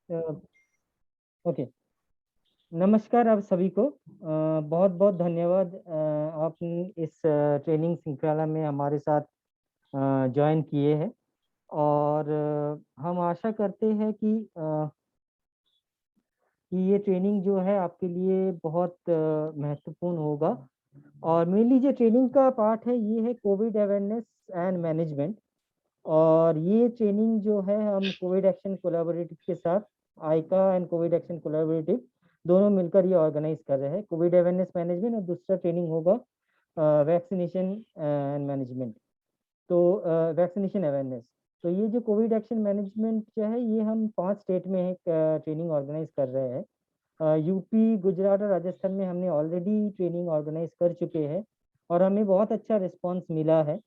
Okay. नमस्कार आप सभी को। बहुत बहुत धन्यवाद, आप इस ट्रेनिंग श्रृंखला में हमारे साथ ज्वाइन किए हैं। और हम आशा करते हैं कि ये ट्रेनिंग जो है आपके लिए बहुत महत्वपूर्ण होगा। और मेनली जो ट्रेनिंग का पार्ट है ये है कोविड अवेयरनेस एंड मैनेजमेंट। और ये ट्रेनिंग जो है हम कोविड एक्शन कोलैबोरेटिव के साथ, आइका एंड कोविड एक्शन कोलैबोरेटिव दोनों मिलकर ये ऑर्गेनाइज कर रहे हैं। कोविड अवेयरनेस मैनेजमेंट और दूसरा ट्रेनिंग होगा वैक्सीनेशन एंड मैनेजमेंट। तो वैक्सीनेशन अवेयरनेस। तो ये जो कोविड एक्शन मैनेजमेंट जो है ये हम 5 स्टेट में एक ट्रेनिंग ऑर्गेनाइज कर रहे हैं। यूपी, गुजरात और राजस्थान में हमने ऑलरेडी ट्रेनिंग ऑर्गेनाइज कर चुके हैं और हमें बहुत अच्छा रिस्पांस मिला है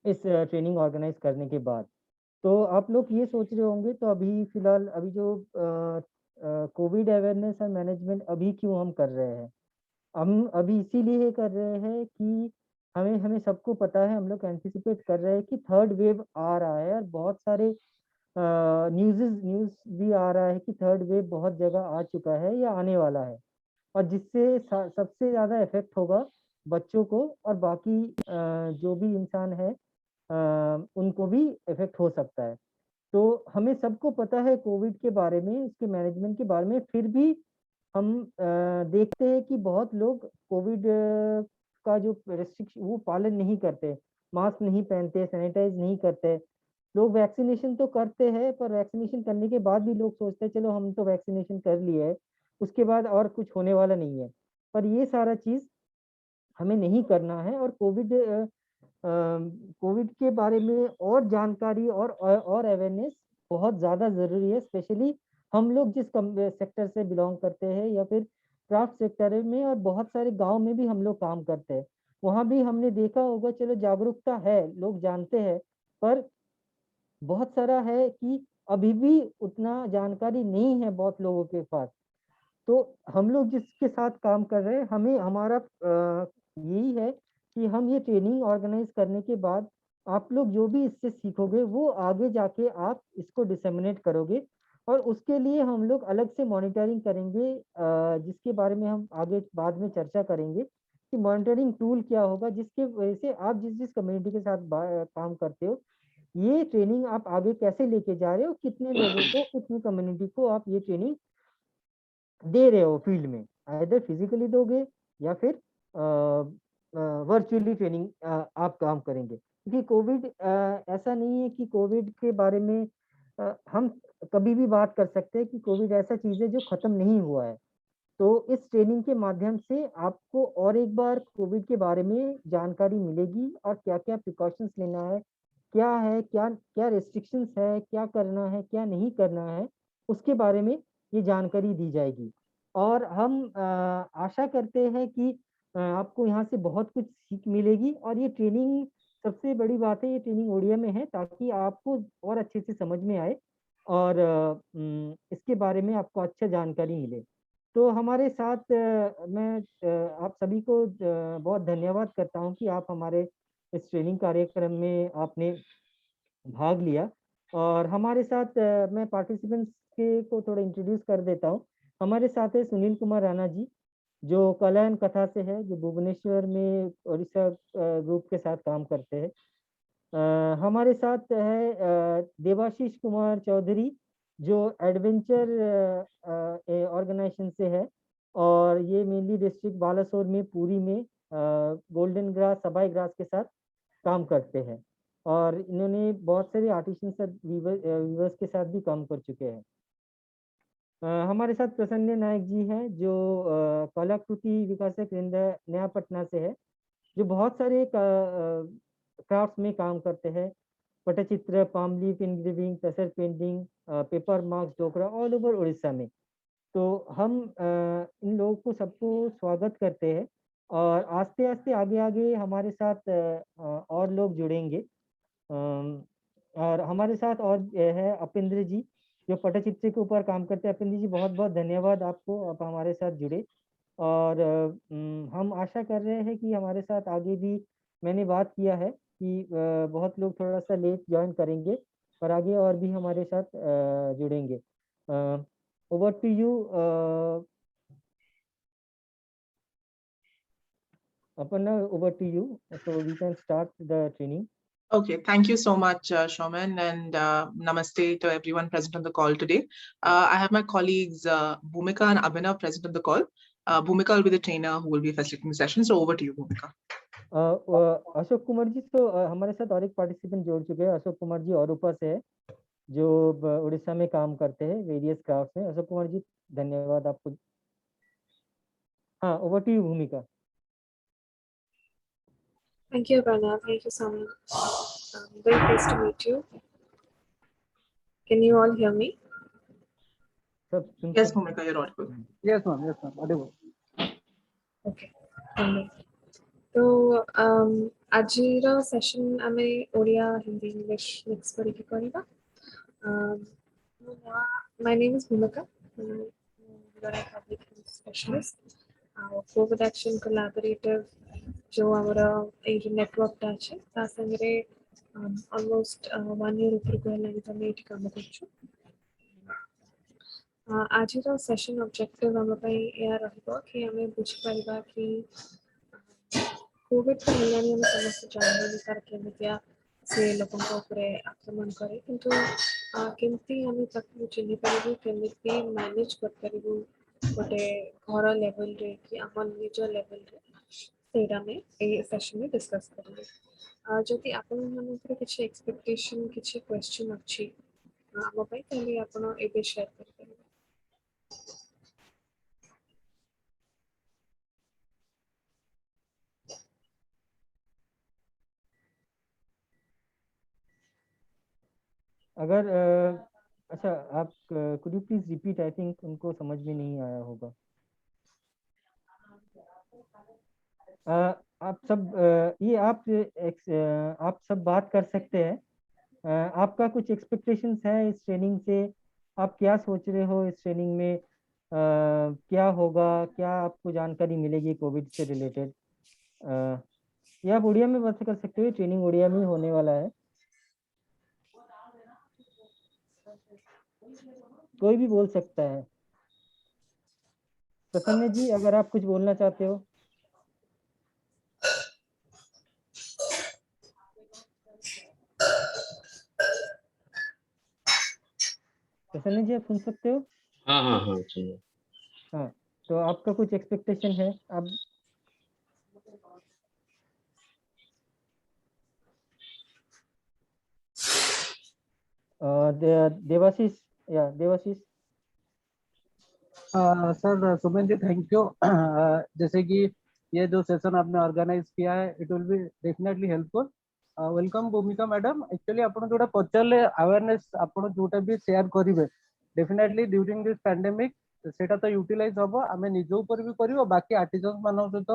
इस ट्रेनिंग ऑर्गेनाइज करने के बाद। तो आप लोग ये सोच रहे होंगे, तो अभी फिलहाल अभी जो कोविड अवेयरनेस एंड मैनेजमेंट अभी क्यों हम कर रहे हैं? हम अभी इसीलिए कर रहे हैं कि हमें हमें सबको पता है, हम लोग एंटिसिपेट कर रहे हैं कि थर्ड वेव आ रहा है। और बहुत सारे न्यूज़ भी आ रहा है कि थर्ड वेव बहुत जगह आ चुका है या आने वाला है। और जिससे सबसे ज़्यादा इफेक्ट होगा बच्चों को, और बाकी जो भी इंसान है उनको भी इफेक्ट हो सकता है। तो हमें सबको पता है कोविड के बारे में, इसके मैनेजमेंट के बारे में, फिर भी हम देखते हैं कि बहुत लोग कोविड का जो रेस्ट्रिक्शन वो पालन नहीं करते, मास्क नहीं पहनते, सैनिटाइज नहीं करते। लोग वैक्सीनेशन तो करते हैं, पर वैक्सीनेशन करने के बाद भी लोग सोचते हैं चलो हम तो वैक्सीनेशन कर लिए है, उसके बाद और कुछ होने वाला नहीं है। पर ये सारा चीज़ हमें नहीं करना है। और कोविड के बारे में और जानकारी और अवेयरनेस बहुत ज़्यादा ज़रूरी है। स्पेशली हम लोग जिस सेक्टर से बिलोंग करते हैं या फिर क्राफ्ट सेक्टर में, और बहुत सारे गांव में भी हम लोग काम करते हैं, वहाँ भी हमने देखा होगा, चलो जागरूकता है, लोग जानते हैं, पर बहुत सारा है कि अभी भी उतना जानकारी नहीं है बहुत लोगों के पास। तो हम लोग जिसके साथ काम कर रहे हैं, हमें हमारा यही है कि हम ये ट्रेनिंग ऑर्गेनाइज करने के बाद आप लोग जो भी इससे सीखोगे वो आगे जाके आप इसको डिसेमिनेट करोगे। और उसके लिए हम लोग अलग से मॉनिटरिंग करेंगे, जिसके बारे में हम आगे बाद में चर्चा करेंगे कि मॉनिटरिंग टूल क्या होगा, जिसके वजह से आप जिस जिस कम्युनिटी के साथ काम करते हो, ये ट्रेनिंग आप आगे कैसे लेके जा रहे हो, कितने लोगों को, कितनी कम्युनिटी को आप ये ट्रेनिंग दे रहे हो फील्ड में, आइदर फिजिकली दोगे या फिर वर्चुअली ट्रेनिंग आप काम करेंगे। क्योंकि कोविड ऐसा नहीं है कि कोविड के बारे में हम कभी भी बात कर सकते हैं कि कोविड ऐसा चीज़ है जो खत्म नहीं हुआ है। तो इस ट्रेनिंग के माध्यम से आपको और एक बार कोविड के बारे में जानकारी मिलेगी, और क्या-क्या प्रिकॉशंस लेना है, क्या क्या रेस्ट्रिक्शंस है, क्या करना है, क्या नहीं करना है, उसके बारे में ये जानकारी दी जाएगी। और हम आशा करते हैं कि आपको यहाँ से बहुत कुछ सीख मिलेगी। और ये ट्रेनिंग, सबसे बड़ी बात है, ये ट्रेनिंग ओडिया में है ताकि आपको और अच्छे से समझ में आए और इसके बारे में आपको अच्छा जानकारी मिले। तो हमारे साथ मैं आप सभी को बहुत धन्यवाद करता हूँ कि आप हमारे इस ट्रेनिंग कार्यक्रम में आपने भाग लिया। और हमारे साथ मैं पार्टिसिपेंट्स के को थोड़ा इंट्रोड्यूस कर देता हूँ। हमारे साथ है सुनील कुमार राणा जी, जो कला एंड कथा से है, जो भुवनेश्वर में ओडिशा ग्रुप के साथ काम करते हैं। हमारे साथ है देवाशीष कुमार चौधरी, जो एडवेंचर ऑर्गेनाइजेशन से है, और ये मेनली डिस्ट्रिक्ट बालासोर में, पुरी में गोल्डन ग्रास, सबाई ग्रास के साथ काम करते हैं। और इन्होंने बहुत सारे आर्टिशियंस और वीवर्स के साथ भी काम कर चुके हैं। हमारे साथ प्रसन्न नायक जी हैं, जो कलाकृति विकासक केंद्र नया पटना से है, जो बहुत सारे क्राफ्ट्स में काम करते हैं। पटचित्र, पाम लीफ इंग्रेविंग, तसर पेंटिंग, पेपर मार्क्स, डोकरा, ऑल ओवर उड़ीसा में। तो हम इन लोगों को सबको स्वागत करते हैं। और आस्ते आस्ते आगे आगे हमारे साथ और लोग जुड़ेंगे। अम, और हमारे साथ और है अपेंद्र जी, जो पटचित्र के ऊपर काम करते हैं। अपेंद्र जी, बहुत बहुत धन्यवाद आपको, आप हमारे साथ जुड़े। और हम आशा कर रहे हैं कि हमारे साथ आगे भी, मैंने बात किया है कि बहुत लोग थोड़ा सा लेट ज्वाइन करेंगे, पर आगे और भी हमारे साथ जुड़ेंगे। Over to you, Aparna, over to you. So we can start the training. Okay, thank you so much, Shauman, and namaste to everyone present on the call today. I have my colleagues Bhumika and Abhinav present on the call. Bhumika will be the trainer who will be facilitating the session. So over to you, Bhumika. Ashok Kumar ji, तो हमारे साथ और एक participant जोड़ चुके हैं। अशोक कुमार जी और ऊपर से है, जो उड़ीसा में काम करते हैं वेरियस क्राफ्ट में। अशोक कुमार जी, धन्यवाद आपको। हाँ, ओवर टू यू भूमिका। Thank you, Pranav. Thank you so much. Very pleased to meet you. Can you all hear me? सब Yes, Bhumika, you're audible. Yes, ma'am. Yes, ma'am. Audible. Okay. तो आजिर session आमे Odia Hindi English mix करके करिबा। My name is Bhumika. I'm a public health specialist. COVID action collaborative जो हमारा एक network टा है ता संगे almost 1 year ऊपर को है तो मैं एठी काम करछु। आजिर सेशन ऑब्जेक्टिव हम पई या रहबो कि हमें बुझ पाइबा कि कोविड हेलानी हम समस्त जानबो तार केमितिया से लोगों को ऊपर आक्रमण करे किंतु केमती हम ताकू चिन्हि पारिबो केमिति मैनेज कर पारिबो गोटे घर लेवल रे कि हमर निज लेवल रे सेरा में ए सेशन में डिस्कस करिबो। जदि आपन मनकर किछि एक्सपेक्टेशन किछि क्वेश्चन अछि हम पई तले आपन एबे शेयर कर पारिबो। अगर अच्छा, आप could you please repeat? I think उनको समझ में नहीं आया होगा। आप सब ये आप सब बात कर सकते हैं। आपका कुछ एक्सपेक्टेशंस है इस ट्रेनिंग से? आप क्या सोच रहे हो इस ट्रेनिंग में? क्या होगा, क्या आपको जानकारी मिलेगी कोविड से रिलेटेड? ये आप उड़िया में बात कर सकते हो, ट्रेनिंग उड़िया में होने वाला है। कोई भी बोल सकता है। प्रसन्न जी, अगर आप कुछ बोलना चाहते हो। प्रसन्न जी, आप सुन सकते हो? हाँ हाँ हाँ सुनिए। हाँ, तो आपका कुछ एक्सपेक्टेशन है अब? देवाशीष, या Devashish. Sir Suman ji, thank you. जैसे कि ये जो सेशन आपने ऑर्गेनाइज किया है, it will be definitely helpful. Welcome Bhumika madam. Actually आपण जोटा पचारे अवेयरनेस आपण जोटा भी शेयर करिवे, डेफिनेटली ड्यूरिंग दिस पैंडेमिक सेटा तो यूटिलाइज हबो। आमे निज ऊपर भी करिवो, बाकी आर्टिजन्स मानन सहित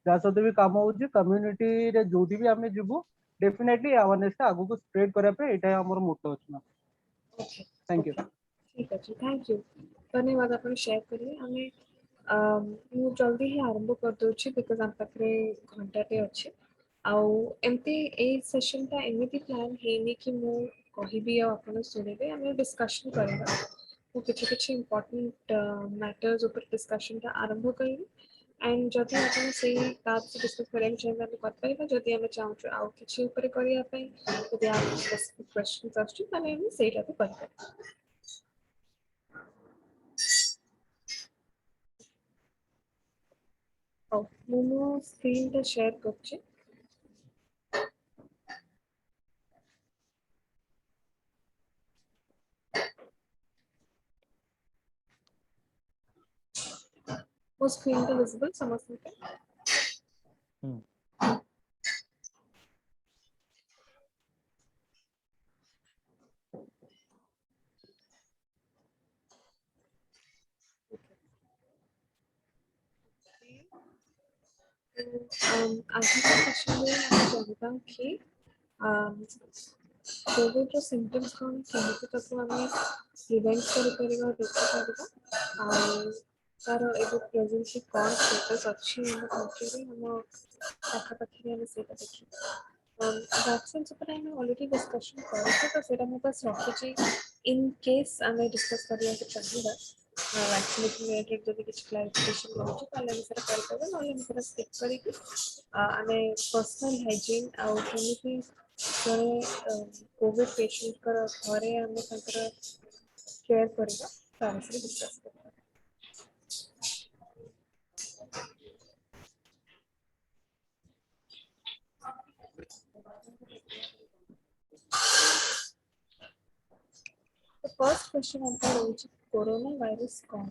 जा सहित भी काम होउची कम्युनिटी रे जोटी भी आमे जिवो, डेफिनेटली अवेयरनेस ता आगु को स्प्रेड करिया पे एटा हमर मोटो अछि। Thank you. ठीक है, थैंक यू, धन्यवाद। आप शेयर करिए हमें मु जल्दी ही आरंभ कर दोछि बिकॉज़ हम पाखरे घंटाटे अछि। आउ एमती ए सेशन ता एमिति प्लान हेनी कि मु कहिबी आ अपन सुनिबे, हम डिस्कशन करबा। मु किछि इंपोर्टेंट मैटर्स ऊपर डिस्कशन ता आरंभ करिबी एंड जदि आपण से बात से डिस्कस करैक चाहिए हम कर पाइबा। जदि हम चाहू आउ किछि ऊपर करिया पई जदि आप स्पेसिफिक क्वेश्चंस आछी तने हम सेटा तो कर मोमो स्क्रीन टा शेयर करछि। वो स्क्रीन टा विजिबल समझ सकते हैं। आज के सेशन में हम जानता हूँ कि कोविड रो सिम्पटम्स कौन केमिति तक हमें प्रिवेंट कर परिबा देखि परिबा तार एबो प्रेजेंटली कौन स्टेटस अछि हम कंट्री हम पाखा पाखी हम सेटा देखि। vaccines ऊपर ଆମେ already discussion କରିଛୁ ତ ସେଇଟା ମୁଁ ବାସ୍ ରଖିଛି in case ଆମେ discuss କରିବାକୁ ଚାହିଁବା vaccination related ଯଦି କିଛି clarification ରହୁଛି ତାହେଲେ ଆମେ ସେଇଟା କରିପାରିବା ନହେଲେ ଆମେ ସେଇଟା skip କରିକି ଆମେ personal hygiene ଆଉ କେମିତି ଜଣେ କୋଭିଡ ପେସେଣ୍ଟଙ୍କର ଘରେ ଆମେ ତାଙ୍କର କେୟାର କରିବା ତା ବିଷୟରେ ଡିସ୍କସ୍ କରିବା। The first question हमका रही कोरोना वायरस कौन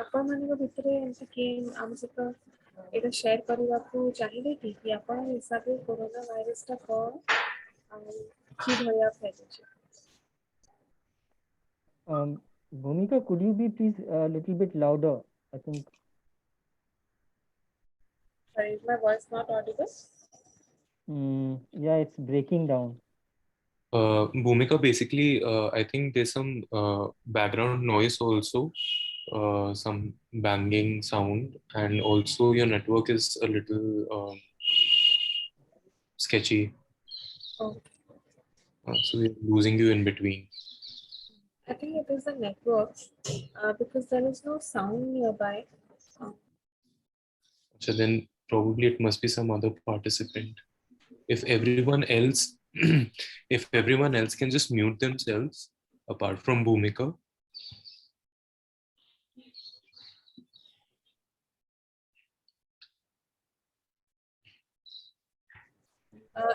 आपण मानक भितर एमती किए आम सहित एटा शेयर करने को चाहिए कि आपण हिसाब से कोरोना वायरस टा कौन कि भया फैलुचे। Bhumika, could you be please a little bit louder? I think. Sorry, is my voice not audible? Yeah, it's breaking down. Bhumika, basically, I think there's some background noise also, some banging sound, and also your network is a little sketchy. Okay. So we're losing you in between. I think it is the network because there is no sound nearby. So then probably it must be some other participant. If everyone else, if everyone else can just mute themselves apart from Bhumika.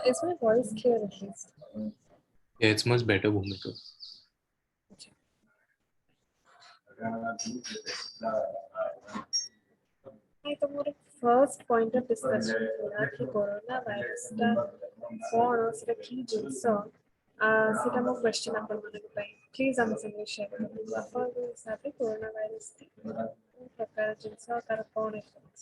Is my voice clear at least? Yeah, it's much better, Bhumika. नहीं तो more first point of discussion था कि corona virus टा कौन सेटा की जिंस सेटा मो क्वेश्चन अपन मन को पाई प्लीज हम संगे शेयर करो अपन को हिसाब से कोरोना वायरस टी प्रकार जिंस तार कौन इफेक्ट्स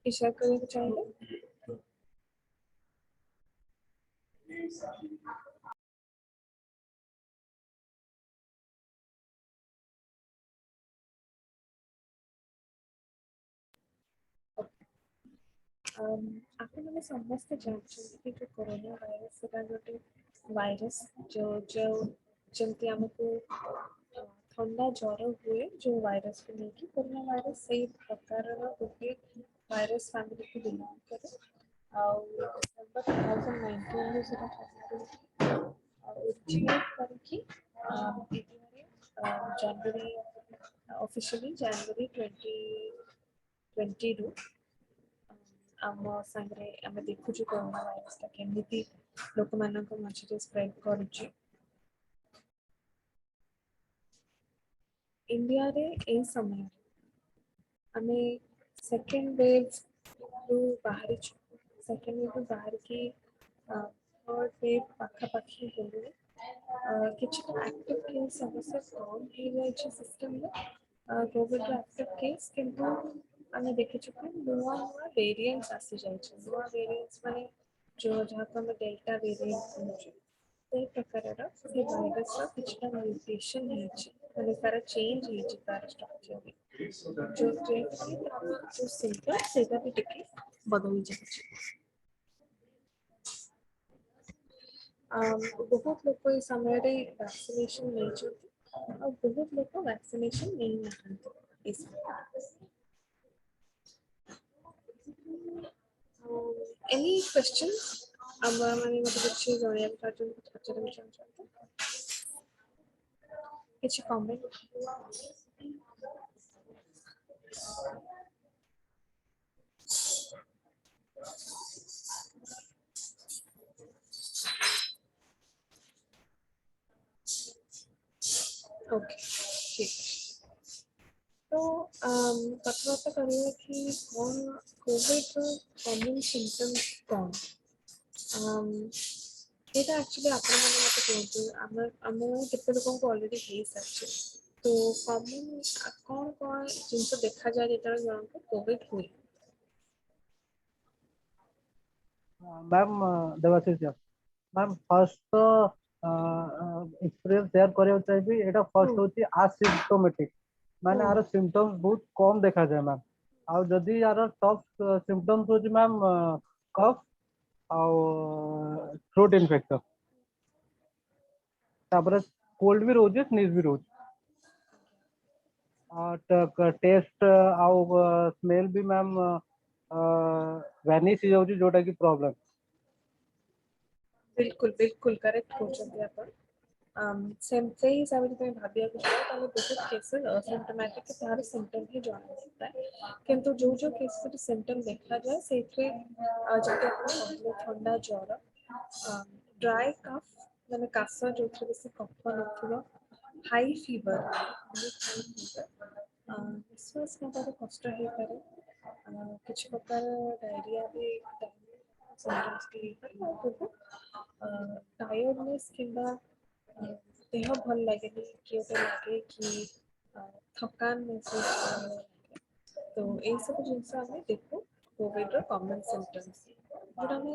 शेयर करने को चाहिए। आपने मैंने समझते जानते कि कोरोना वायरस सेटा गोटे वायरस जो जो जमती हमको ठंडा ज्वर हुए जो वायरस को लेके कोरोना वायरस सही प्रकार गोटे वायरस फैमिली को बिलोंग करे डिसेंबर 2019 में सेटा ओरिजिनेट करके जनवरी ऑफिशियली जनवरी 2022 आम सांगे आम देखुचु कोरोना वायरस टा केमिति लोक मानक मझे स्प्रेड करुचे इंडिया रे ए समय आमे सेकेंड वेव रु बाहरी सेकेंड वेव रु बाहर की थर्ड वेव पाखा पाखी होले किछि एक्टिव केस समस्या कम हो जाय छै सिस्टम में कोविड एक्टिव केस किंतु आमे देखिछु कि नुआ नुआ वेरिएंट्स आसी जाय छै नुआ वेरिएंट्स माने जो जहाँ को हम डेल्टा वेरिएंट कहूँ से प्रकार से वायरस किछटा म्यूटेशन है माने तार चेंज है तार स्ट्रक्चर जो जो सिम्पटम सेटा भी टिके बदल जाय बहुत लोग इस समय वैक्सीनेशन नहीं और बहुत लोग वैक्सीनेशन नहीं नाहांती इस any questions माने मतलब कुछ जानिया चाहते कुछ पचारना चाहते कुछ कमेंट ओके ठीक तो कथबार्ता करिए कि कौन कोविड कॉमन सिम्पटम्स कौन এটা एक्चुअली आपण माने मते कहतु हम केते लोगों को ऑलरेडी हे साचे तो कॉमन कौन कौन जिनको देखा जाए जो जनक कोविड हुए ma'am Devashish ma'am first experience share करियो चाहिए एटा फर्स्ट होची असिम्प्टोमेटिक माने आरो सिम्पटम्स बहुत कम देखा जाए मैम आ जदी यार टफ सिम्पटम्स होची मैम कफ आ थ्रोट इन्फेक्शन तापर कोल्ड भी रोज स्नीज भी रोज टेस्ट आउ स्मेल भी मैम वैनिश हो जोटा की प्रॉब्लम बिल्कुल बिल्कुल करेक्ट होचंती आपण सेमते हिसाब से भाबिया को ताले बहुत केसेस असिम्प्टोमेटिक के तार सिम्पटम ही जाना सकता है किंतु जो जो केसेस सिम्पटम देखा जाए सेथे जते आपण ठंडा ज्वर ड्राई कफ माने कास जो थे से कफ नथिबो हाई फीवर निश्वास नबार कष्ट हो पारे किसी प्रकार डायरिया भी सिम्पटम्स भी टायर्डनेस किंबा देह भल लगे कि लगे कि थकान महसूस तो ये सब जिनस आम देखू कोविड कॉमन सिम्पटम्स जोटा आम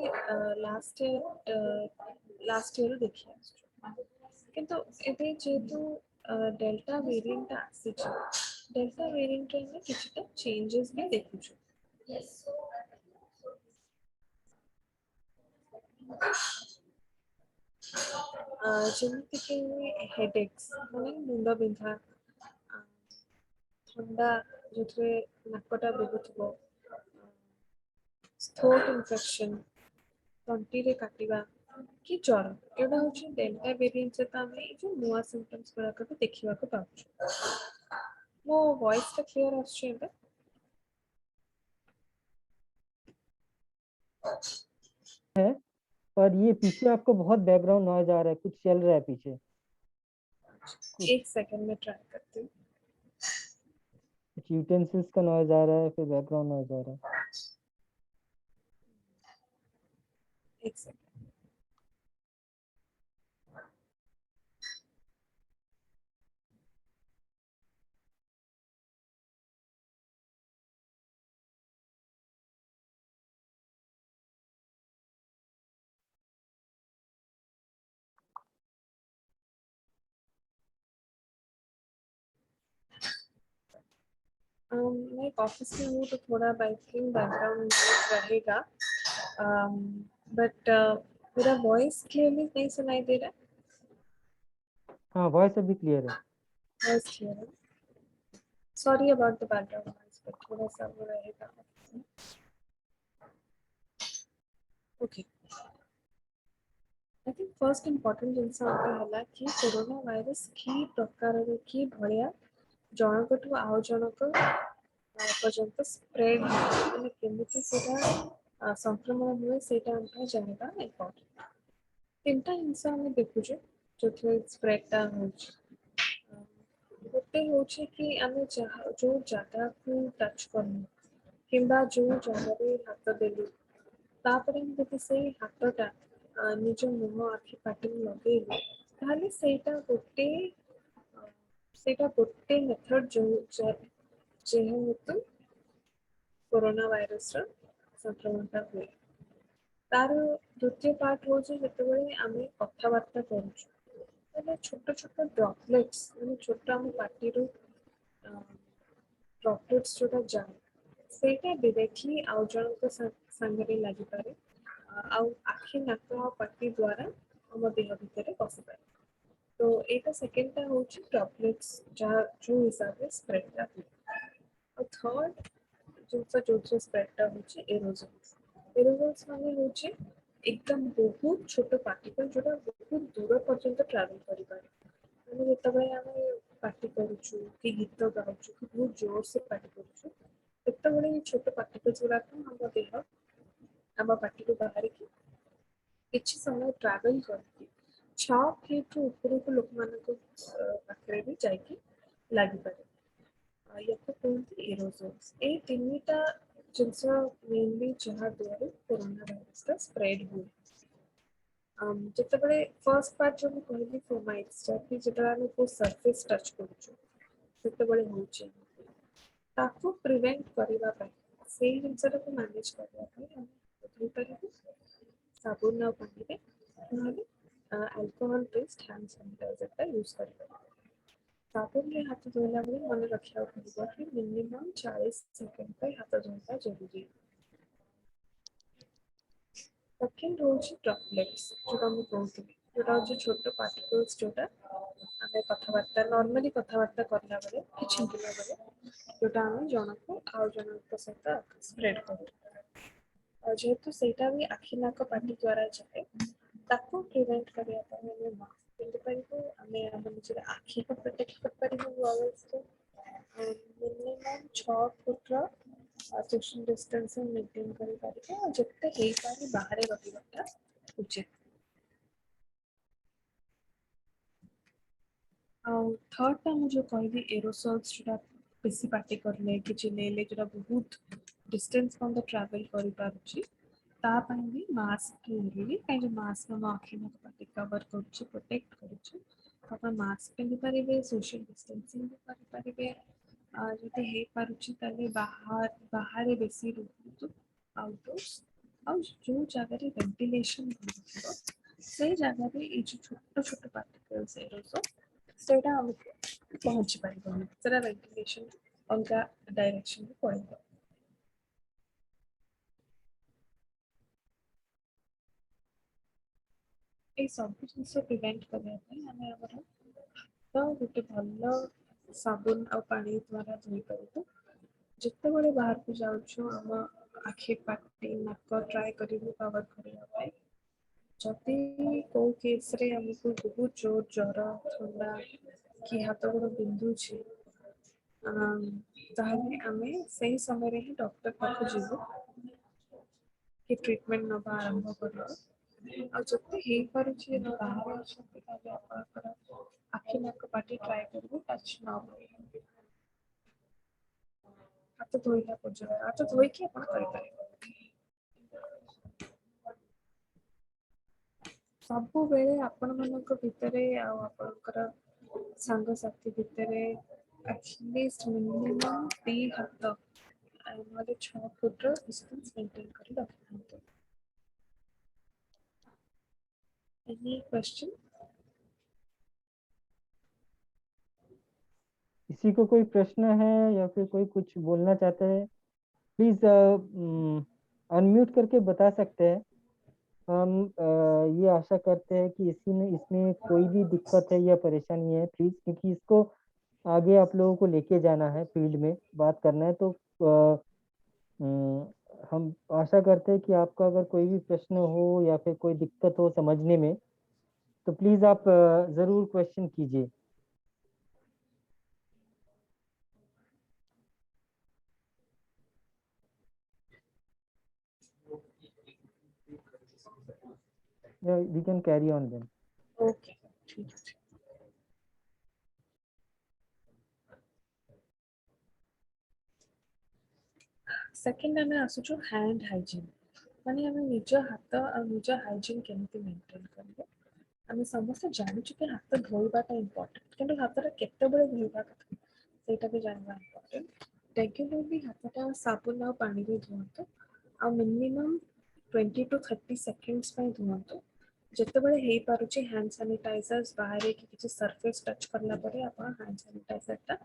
लास्ट ईयर देखी किंतु एबे जेतु डेल्टा वेरिएंट आसी डेल्टा वेरिएंट रे किछटा चेंजेस भी देखु ଯେମିତିକି ହେଡେକ୍ସ ମାନେ ମୁଣ୍ଡ ବିନ୍ଧା ଥଣ୍ଡା ଯେଉଁଥିରେ ନାକଟା ବହୁଥିବ ଥ୍ରୋଟ୍ ଇନଫେକ୍ସନ୍ ତଣ୍ଟିରେ କାଟିବା କି ଜ୍ୱର ଏଗୁଡ଼ା ହେଉଛି ଡେଲ୍ଟା ଭେରିଏଣ୍ଟ ସହିତ ଆମେ ଏଇ ଯେଉଁ ନୂଆ ସିମ୍ପଟମ୍ସ ଗୁଡ଼ାକ ବି ଦେଖିବାକୁ ପାଉଛୁ ମୋ ଭଏସ୍ଟା କ୍ଲିୟର ଆସୁଛି ଏବେ है पर ये पीछे आपको बहुत बैकग्राउंड नॉइज आ रहा है कुछ चल रहा है पीछे एक सेकंड में ट्राई करती हूँ कुछ यूटेंसिल्स का नॉइज आ रहा है फिर बैकग्राउंड नॉइज आ रहा है एक सेकंड मैं ऑफिस में हूँ तो थोड़ा बाइकिंग बैकग्राउंड रहेगा बट मेरा वॉइस क्लियरली नहीं सुनाई दे रहा हाँ वॉइस अभी क्लियर है वॉइस क्लियर है sorry about the background noise but थोड़ा सा वो रहेगा okay I think first important things है कि कोरोना वायरस की प्रकार की भाया जनकठू आउ जनक पर्यंत स्प्रेड मैंने केमिति सेटा संक्रमण हुए सेटा हम जानबा इम्पोर्टेंट तीनटा जिनस आम देखुचे जो स्प्रेडटा होउछ गोटे होउछ कि आमे जो जगह को टच करनु किंबा जो जगह हाथ देलु तापर हम जब से हाथटा निज मुह आखि पाटी लगे ताहले सेटा गोटे मेथड जो जेहेतु कोरोना वायरस संक्रमणटा हुए तार द्वितीय पार्ट हूँ जो आम कथबार्ता करुँ छोट छोट ड्रपलेट्स मैंने छोट आम पार्टी ड्रपलेट्स जोटा जाए सेटा डायरेक्टली आउ जन सांगे लगी पारे आखि नाक पार्टी द्वारा आम देह भितर पशि पाए तो यहाँ सेकेंडटा हूँ ड्रपलेट्स जहाँ जो हिसाब से स्प्रेडटा हुए और थर्ड जिनस जो स्प्रेडटा हूँ एरोजल्स माने हूँ एकदम बहुत छोट पार्टिकल जोटा बहुत दूर पर्यंत ट्रावेल करें मैंने जिते आम पार्टी करुचु कि गीत गाउचु कि बहुत जोर से पार्टी करुचु जिते छोट पार्टिकल्स गुड़ाक आम देह आम पार्टी को बाहर की किसी समय ट्रावेल करके 6 फीट ऊपर को लोक पाखे भी जाकि लगी पारे या कहते एरोजोल्स ये तीनटा जिनस मेनली जहाँ द्वारा कोरोना वायरस का स्प्रेड हुए जिते फर्स्ट पार्ट जो कहली फोमाइट्स जहाँकि जो आम को सरफेस टच करुचु ସେତେବେଳେ ହେଉଛି ତାକୁ ପ୍ରିଭେଣ୍ଟ କରିବା ପାଇଁ ସେଇ ଜିନିଷଟାକୁ ମ୍ୟାନେଜ କରିବା ପାଇଁ ଆମେ ଧୋଇପାରିବୁ ସାବୁନ ଆଉ ପାଣିରେ ନହେଲେ ଆଲକୋହଲ ବେସ୍ଡ ହ୍ୟାଣ୍ଡ ସାନିଟାଇଜରଟା ୟୁଜ୍ କରିପାରିବୁ। ସାବୁନରେ ହାତ ଧୋଇଲା ବେଳେ ମନେ ରଖିବାକୁ ପଡ଼ିବ କି ମିନିମମ୍ 40 ସେକେଣ୍ଡ ପାଇଁ ହାତ ଧୋଇବା ଜରୁରୀ। ସେକେଣ୍ଡ ହେଉଛି ଡ୍ରପଲେଟ୍ସ ଯେଉଁଟା ମୁଁ କହୁଥିଲି, ଯେଉଁଟା ହେଉଛି ଛୋଟ ପାର୍ଟିକଲ୍ସ ଯେଉଁଟା ଆମେ କଥାବାର୍ତ୍ତା ନର୍ମାଲି କଥାବାର୍ତ୍ତା କଲା ବେଳେ କି ଛିଙ୍କିଲା ବେଳେ ଯେଉଁଟା ଆମେ ଜଣକୁ ଆଉ ଜଣଙ୍କ ସହିତ ସ୍ପ୍ରେଡ୍ କରୁ। ଆଉ ଯେହେତୁ ସେଇଟା ବି ଆଖି ନାକ ପାଟି ଦ୍ୱାରା ଯାଏ ତାକୁ ପ୍ରିଭେଣ୍ଟ କରିବା ପାଇଁ ଆମେ ମାସ୍କ ପିନ୍ଧିପାରିବୁ, ଆମେ ଆମ ନିଜର ଆଖିକୁ ପ୍ରୋଟେକ୍ଟ କରିପାରିବୁ ୱାୟର୍ସରୁ, ମିନିମମ୍ 6 ଫୁଟର सोशल डिस्टेंसिंग मेंटेन କରିପାରିବା ଆଉ ଯେତେ ହେଇପାରେ ବାହାରେ ରହିବାଟା ଉଚିତ। ଆଉ ଥର୍ଡଟା ମୁଁ ଯେଉଁ କହିଲି ଏରୋସଲ୍ସ ଯେଉଁଟା ବେଶୀ ପାଟି କରିଲେ କି ଚିଲେଇଲେ ଯେଉଁଟା ବହୁତ ଡିଷ୍ଟାନ୍ସ ପର୍ଯ୍ୟନ୍ତ ଟ୍ରାଭେଲ୍ କରିପାରୁଛି ତା ପାଇଁ ବି ମାସ୍କ ଜରୁରୀ, କାହିଁକି ମାସ୍କ ଆମ ଆଖି ନାକ ପାଟି କଭର କରୁଛି, ପ୍ରୋଟେକ୍ଟ କରୁଛି। ଆପଣ ମାସ୍କ ପିନ୍ଧିପାରିବେ, ସୋସିଆଲ ଡିଷ୍ଟାନ୍ସିଂ ବି କରିପାରିବେ। ଯଦି ହେଇପାରୁଛି ତାହେଲେ ବାହାରେ ବେଶୀ ରୁହନ୍ତୁ ଆଉଟଡୋର୍ସ, ଆଉ ଯେଉଁ ଜାଗାରେ ଭେଣ୍ଟିଲେସନ୍ ହେଉଥିବ ସେଇ ଜାଗାରେ ଏଇ ଯେଉଁ ଛୋଟ ଛୋଟ ପାର୍ଟିକଲ୍ସ ଏରୋସଲ୍ ସେଇଟା ଆମକୁ ପହଞ୍ଚି ପାରିବନି, ସେଇଟା ଭେଣ୍ଟିଲେସନ୍ ଅଲଗା ଡାଇରେକ୍ସନ୍ରେ ପଳେଇବ। এই ସବୁ ଜିନିଷ ପ୍ରିଭେଣ୍ଟ କରିବା ପାଇଁ ଆମେ ଆମର ହାତ ଗୋଟେ ଭଲ ସାବୁନ ଆଉ ପାଣି ଦ୍ୱାରା ଧୋଇପାରିବୁ। ଯେତେବେଳେ ବାହାରକୁ ଯାଉଛୁ ଆମ ଆଖି ପାଟି ନାକ ଟ୍ରାଏ କରିବୁ କଭର କରିବା ପାଇଁ। ଯଦି କେଉଁ କେସ୍ରେ ଆମକୁ ବହୁତ ଜୋର ଜ୍ୱର ଥଣ୍ଡା କି ହାତ ଗୋଡ଼ ବିନ୍ଧୁଛି ତାହେଲେ ଆମେ ସେଇ ସମୟରେ ହିଁ ଡକ୍ଟର ପାଖକୁ ଯିବୁ କି ଟ୍ରିଟମେଣ୍ଟ ନେବା ଆରମ୍ଭ କରିବା। ଆଉ ଯେତେ ହେଇପାରୁଛି ଯଦି ବାହାରେ ଅଛନ୍ତି ତାହେଲେ ଆପଣଙ୍କର ଆଖି ନାକ ପାଟି ଟ୍ରାଏ କରିବୁ ଟଚ୍ ନ କରିବା। ହାତ ଧୋଇଲା ପର୍ଯ୍ୟନ୍ତ ହାତ ଧୋଇକି ଆପଣ କରିପାରିବେ। ସବୁବେଳେ ଆପଣମାନଙ୍କ ଭିତରେ ଆଉ ଆପଣଙ୍କର ସାଙ୍ଗସାଥି ଭିତରେ ଆଟଲିଷ୍ଟ ମିନିମମ୍ 2 ହାତ ନହେଲେ 6 ଫୁଟର ଡିଷ୍ଟାନ୍ସ ମେଣ୍ଟେନ୍ କରି ରଖିଥାନ୍ତୁ। Any question? किसी को कोई प्रश्न है या फिर कोई कुछ बोलना चाहता है, प्लीज अनम्यूट करके बता सकते हैं। हम ये आशा करते हैं कि इसमें कोई भी दिक्कत है या परेशानी है प्लीज, क्योंकि इसको आगे आप लोगों को लेके जाना है, फील्ड में बात करना है, तो हम आशा करते हैं कि आपका अगर कोई भी प्रश्न हो या फिर कोई दिक्कत हो समझने में तो प्लीज आप जरूर क्वेश्चन कीजिए। We can carry on then. Okay, ठीक है। सेकेंड आम आसुचु हैंड हाइजीन, माने आम निज हाथ और निज हाइजीन केमती मेंटेन करेंगे। आम समस्त जानूँ कि हाथ धोवाटा इम्पोर्टेंट, कि हाथटा केतबेले धोवा कथा सेटा भी जानवा इम्पोर्टेंट। रेगुलरली हाथटा साबुन और पानी में धुआंतु आ मिनिमम 20 to 30 सेकेंड्स में धुआंतु। जितेबाला हो पारुछि हैंड सैनिटाइजर्स बाहर कि किसी सरफेस टच करला परे आपण हैंड सैनिटाइजरटा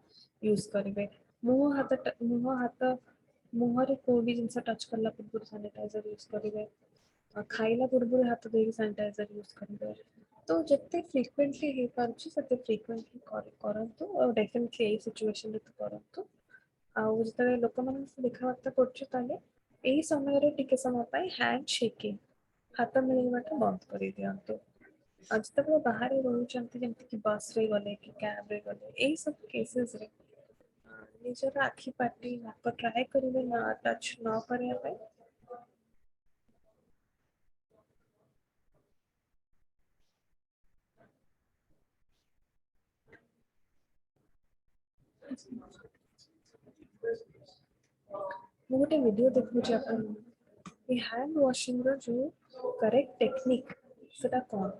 यूज करेंगे। मुँह हाथ मुहरे कोई भी जिनस टच करला पूर्व सैनिटाइजर यूज करेंगे, खाइला पूर्व हाथ धोई सैनिटाइजर यूज करेंगे। तो जिते फ्रिक्वेंटली हो पारुछि सेते फ्रिक्वेंटली करंतु और डेफिनेटली ए सिचुएशन रे तो करंतु। आउ जते लोक मन से देखाबार्ता करछु ताले एही समय रे टिके समय पाई हैंड शेकिंग हाथ मिलेबाटा बंद कर दियंतु। आज तक बाहर रोचंती जेमति कि बस रे गले कि कैब रे गले एही सब केसेस रे निजर आखि पाटी नाक ट्राए करेंगे ना टच न करने पे। ମୁଁ ଗୋଟେ वीडियो देखुछि अपन ये हैंड वॉशिंग रो जो करेक्ट टेक्निक सेटा कोन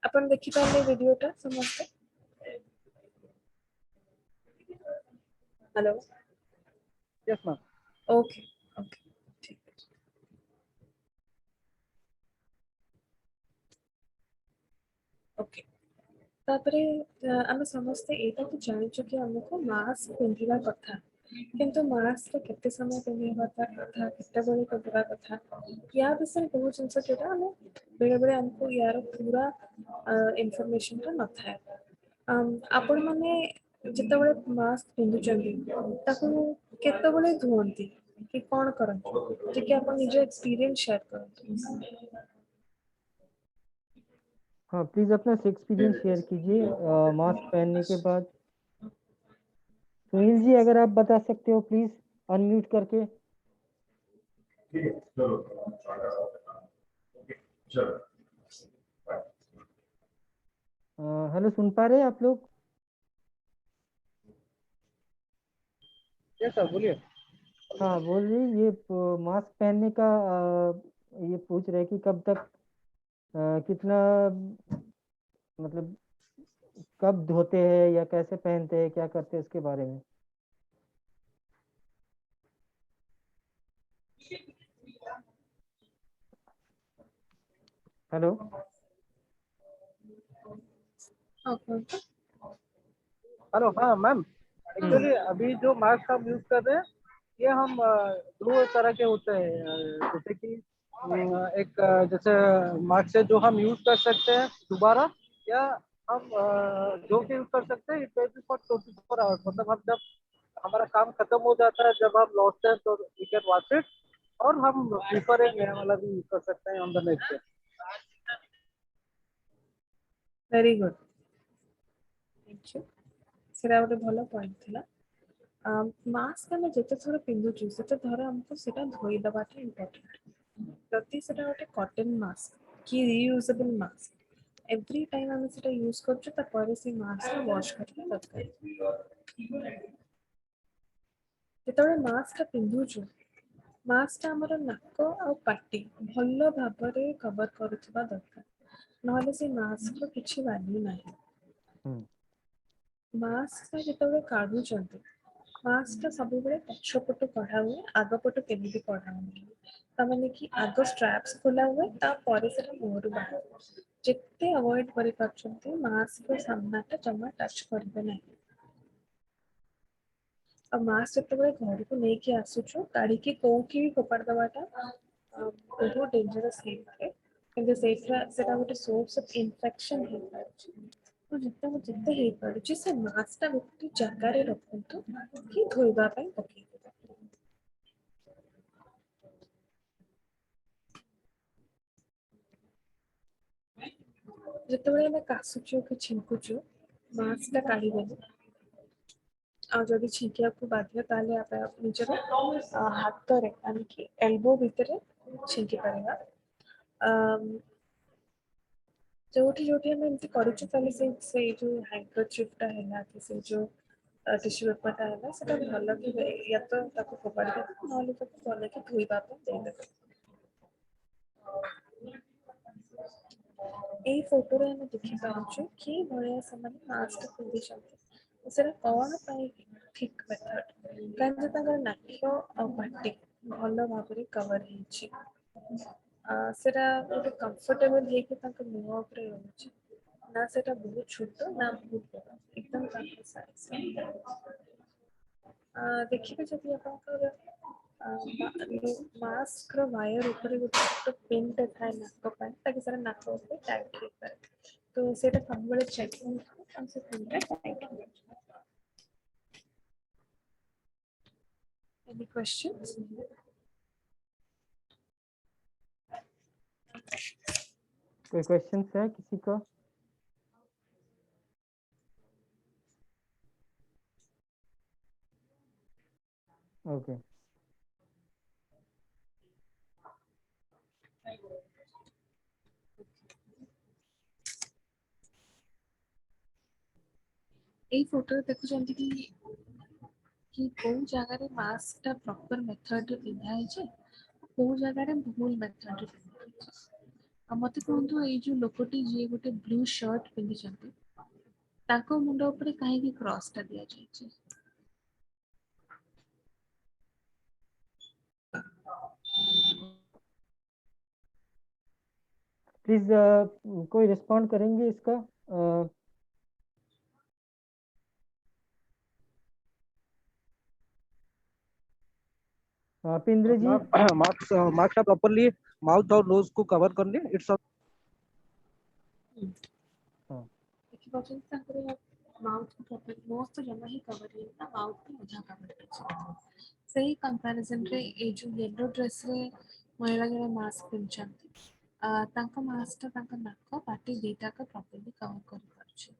अपन देखि पाले वीडियोटा समस्त hello yes ma'am okay okay ठीक है ओके तापरे आमे समस्त एटा तो जानिछु कि हमको मास्क पिंधिबा कथा किंतु मास्क केते समय पिंधिबा कथा केते बेले पिंधिबा कथा या विषय बहुत जिनस जोटा हम बेले बेले हमको यार पूरा इंफॉर्मेशन तो न था आपण माने जेतेबेले मास्क पिंधुचंदी ताको केतेबेले धुवंती कि कोन करंती जे कि आपण निजे एक्सपीरियंस शेयर करंती हाँ, प्लीज अपना एक्सपीरियंस शेयर कीजिए मास्क पहनने के बाद। सुनील जी, अगर आप बता सकते हो प्लीज अनम्यूट करके। हेलो, सुन पा रहे हैं आप लोग? यस सर बोलिए। हाँ, बोल रही ये मास्क पहनने का ये पूछ रहे कि कब तक कितना मतलब कब धोते हैं या कैसे पहनते हैं, क्या करते हैं इसके बारे में। हेलो। हेलो हाँ मैम, एक्चुअली अभी जो मास्क हम यूज कर रहे हैं ये हम दो तरह के होते हैं, जैसे कि एक जैसे मास्क है जो हम यूज कर सकते हैं दोबारा, या हम जो कि यूज कर सकते हैं it will B for 24 hours, मतलब हम जब हमारा काम खत्म हो जाता है, जब हम लौटते हैं तो वी कैन वॉश इट, और हम प्रीफर एक नया वाला भी यूज कर सकते हैं on the next day. Very good thank you सेरा गोटे भलो पॉइंट थिला मास्क आम जिते थर पिंधुचु से थर आमको सेटा धोई दबाटा इम्पोर्टेंट जदि सेटा गोटे कॉटन मास्क कि रियूजेबल मास्क एवरी टाइम आम सेटा यूज करछु ता पर से मास्क को वॉश करके दरकार जेतबे मास्क पिंधुचु मास्क आमर नाक आ पाटी भल भाबरे कवर करुवा दरकार नहले से मास्क रो किछि वैल्यू नाही मास्क जिते काढ़ुचंती मास्क सब पछपटू कढ़ा हुए आग पटू केमी कढ़ा हुए तमाने कि आग स्ट्रैप्स खोला हुए तापर से मुहर बाहर जिते अवॉइड करि पारछंती मास्क रो सामनाटा जमा टच करबे नहीं अब मास्क जिते घर को लेके आसुछु काढ़ी के कोकी भी फोपाड़ दबाटा बहुत डेंजरस है किंतु सेटा गोटे सोर्स ऑफ इन्फेक्शन है तो जिते हे पारुछि से मास्क टा गोटे जगह रे रखंतु कि धोइबा पई पकेइ जिते मैं कासुछु कि छिंकुछु मास्क टा काढ़ी देबे आ जदि छिंकिया को बाध्य ताले आप निजर हाथ रे यानी कि एल्बो भीतर छिंकी परिबा जोठी जोठी हम एमती करूछु ताले से जो हैंकरचिफ टा हैला कि से जो टिश्यू पेपर टा हैला सेटा भलो कि या तो ताको फोपाड़ी दे नहले ताको भलो कि धोइबा पे दे दे এই ফটোরে আমি দেখি পারछु कि भलिया समाने मास्क पिंधि छथि सेरा कोन पाई ठीक मेथड कारण जे ताकर नाक्य आ पाटी भलो भाबरे कवर हिची सेरा गोटे कंफर्टेबल हे कि ताकर मुह ऊपर रहउछि ना सेटा बहुत छोट ना बहुत बड़ एकदम ताकर साइज देखिबे जदि आपनकर मास्क रो वायर ऊपर गोटे पिन टे थाए नाक पाए ताकि सारा नाक ऊपर टाइट हो पाए तो सेटा सब बेले चेक हम से पिन टे टाइट हो Any questions? कोई क्वेश्चन है किसी का? ओके এই ফটো দেখুଛନ୍ତି कि କୋଉ ଜାଗାରେ ମାସ୍କ ଟା ପ୍ରପର ମେଥଡରେ ପିନ୍ଧା ହେଇଛି କୋଉ ଜାଗାରେ ଭୁଲ ମେଥଡରେ ପିନ୍ଧା ହେଇଛି। ଆଉ ମତେ କୁହନ୍ତୁ ଏଇ ଯୋଉ ଲୋକଟି ଯିଏ ଗୋଟେ ବ୍ଲୁ ଶର୍ଟ ପିନ୍ଧିଛନ୍ତି ତାଙ୍କ ମୁଣ୍ଡ ଉପରେ କାହିଁକି କ୍ରସ୍ ଟା ଦିଆଯାଇଛି? प्लीज कोई रिस्पॉन्ड करेंगे इसका? पिंद्र जी मार्क्स प्रॉपर्ली माउथ और नोज को कवर करने इट्स ଦେଖିପାରୁଛନ୍ତି ତାଙ୍କର ମାଉଥ ପ୍ରପର ନୋଜ ତ ଜମା ହିଁ କଭର ହେଇନି ନା ମାଉଥ ବି ଅଧା କଭର ହେଇଛି। ସେଇ କମ୍ପାରିଜନରେ ଏଇ ଯୋଉ ୟେଲୋ ଡ୍ରେସରେ ମହିଳା ଜଣେ ମାସ୍କ ପିନ୍ଧିଛନ୍ତି ତାଙ୍କ ମାସ୍କଟା ତାଙ୍କ ନାକ ପାଟି ଦିଟାକ ପ୍ରପରଲି କଭର କରିପାରୁଛି।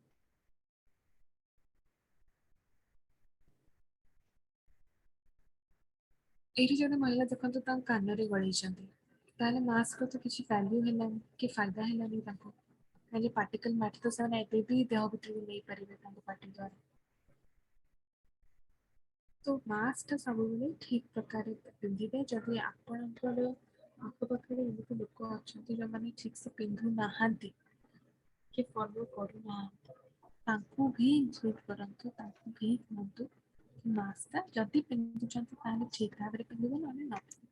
ଏଇଠି ଜଣେ ମହିଳା ଦେଖନ୍ତୁ ତାଙ୍କ କାନରେ ଗଳେଇଛନ୍ତି ତାହେଲେ ମାସ୍କର ତ କିଛି ଭ୍ୟାଲ୍ୟୁ ହେଲାନି କି ଫାଇଦା ହେଲାନି ତାଙ୍କୁ ଖାଲି ପାର୍ଟିକଲ ମାଟି ତ ସେମାନେ ଏବେ ବି ଦେହ ଭିତରକୁ ନେଇପାରିବେ ତାଙ୍କ ପାଟି ଦ୍ୱାରା। तो मास्क ସବୁବେଳେ ଠିକ ପ୍ରକାରେ ପିନ୍ଧିବେ ଯଦି ଆପଣଙ୍କର ଆଖପାଖରେ ଏମିତି ଲୋକ ଅଛନ୍ତି ଯୋଉମାନେ ଠିକ ସେ ପିନ୍ଧୁ ନାହାନ୍ତି କି ଫଲୋ କରୁନାହାନ୍ତି ତାଙ୍କୁ ବି ଇନକ୍ଲୁଡ କରନ୍ତୁ ତାଙ୍କୁ ବି କୁହନ୍ତୁ ମାସ୍କଟା ଯଦି ପିନ୍ଧୁଛନ୍ତି ତାହେଲେ ଠିକ ଭାବରେ ପିନ୍ଧିବେ ନହେଲେ ନ ପିନ୍ଧିବେ।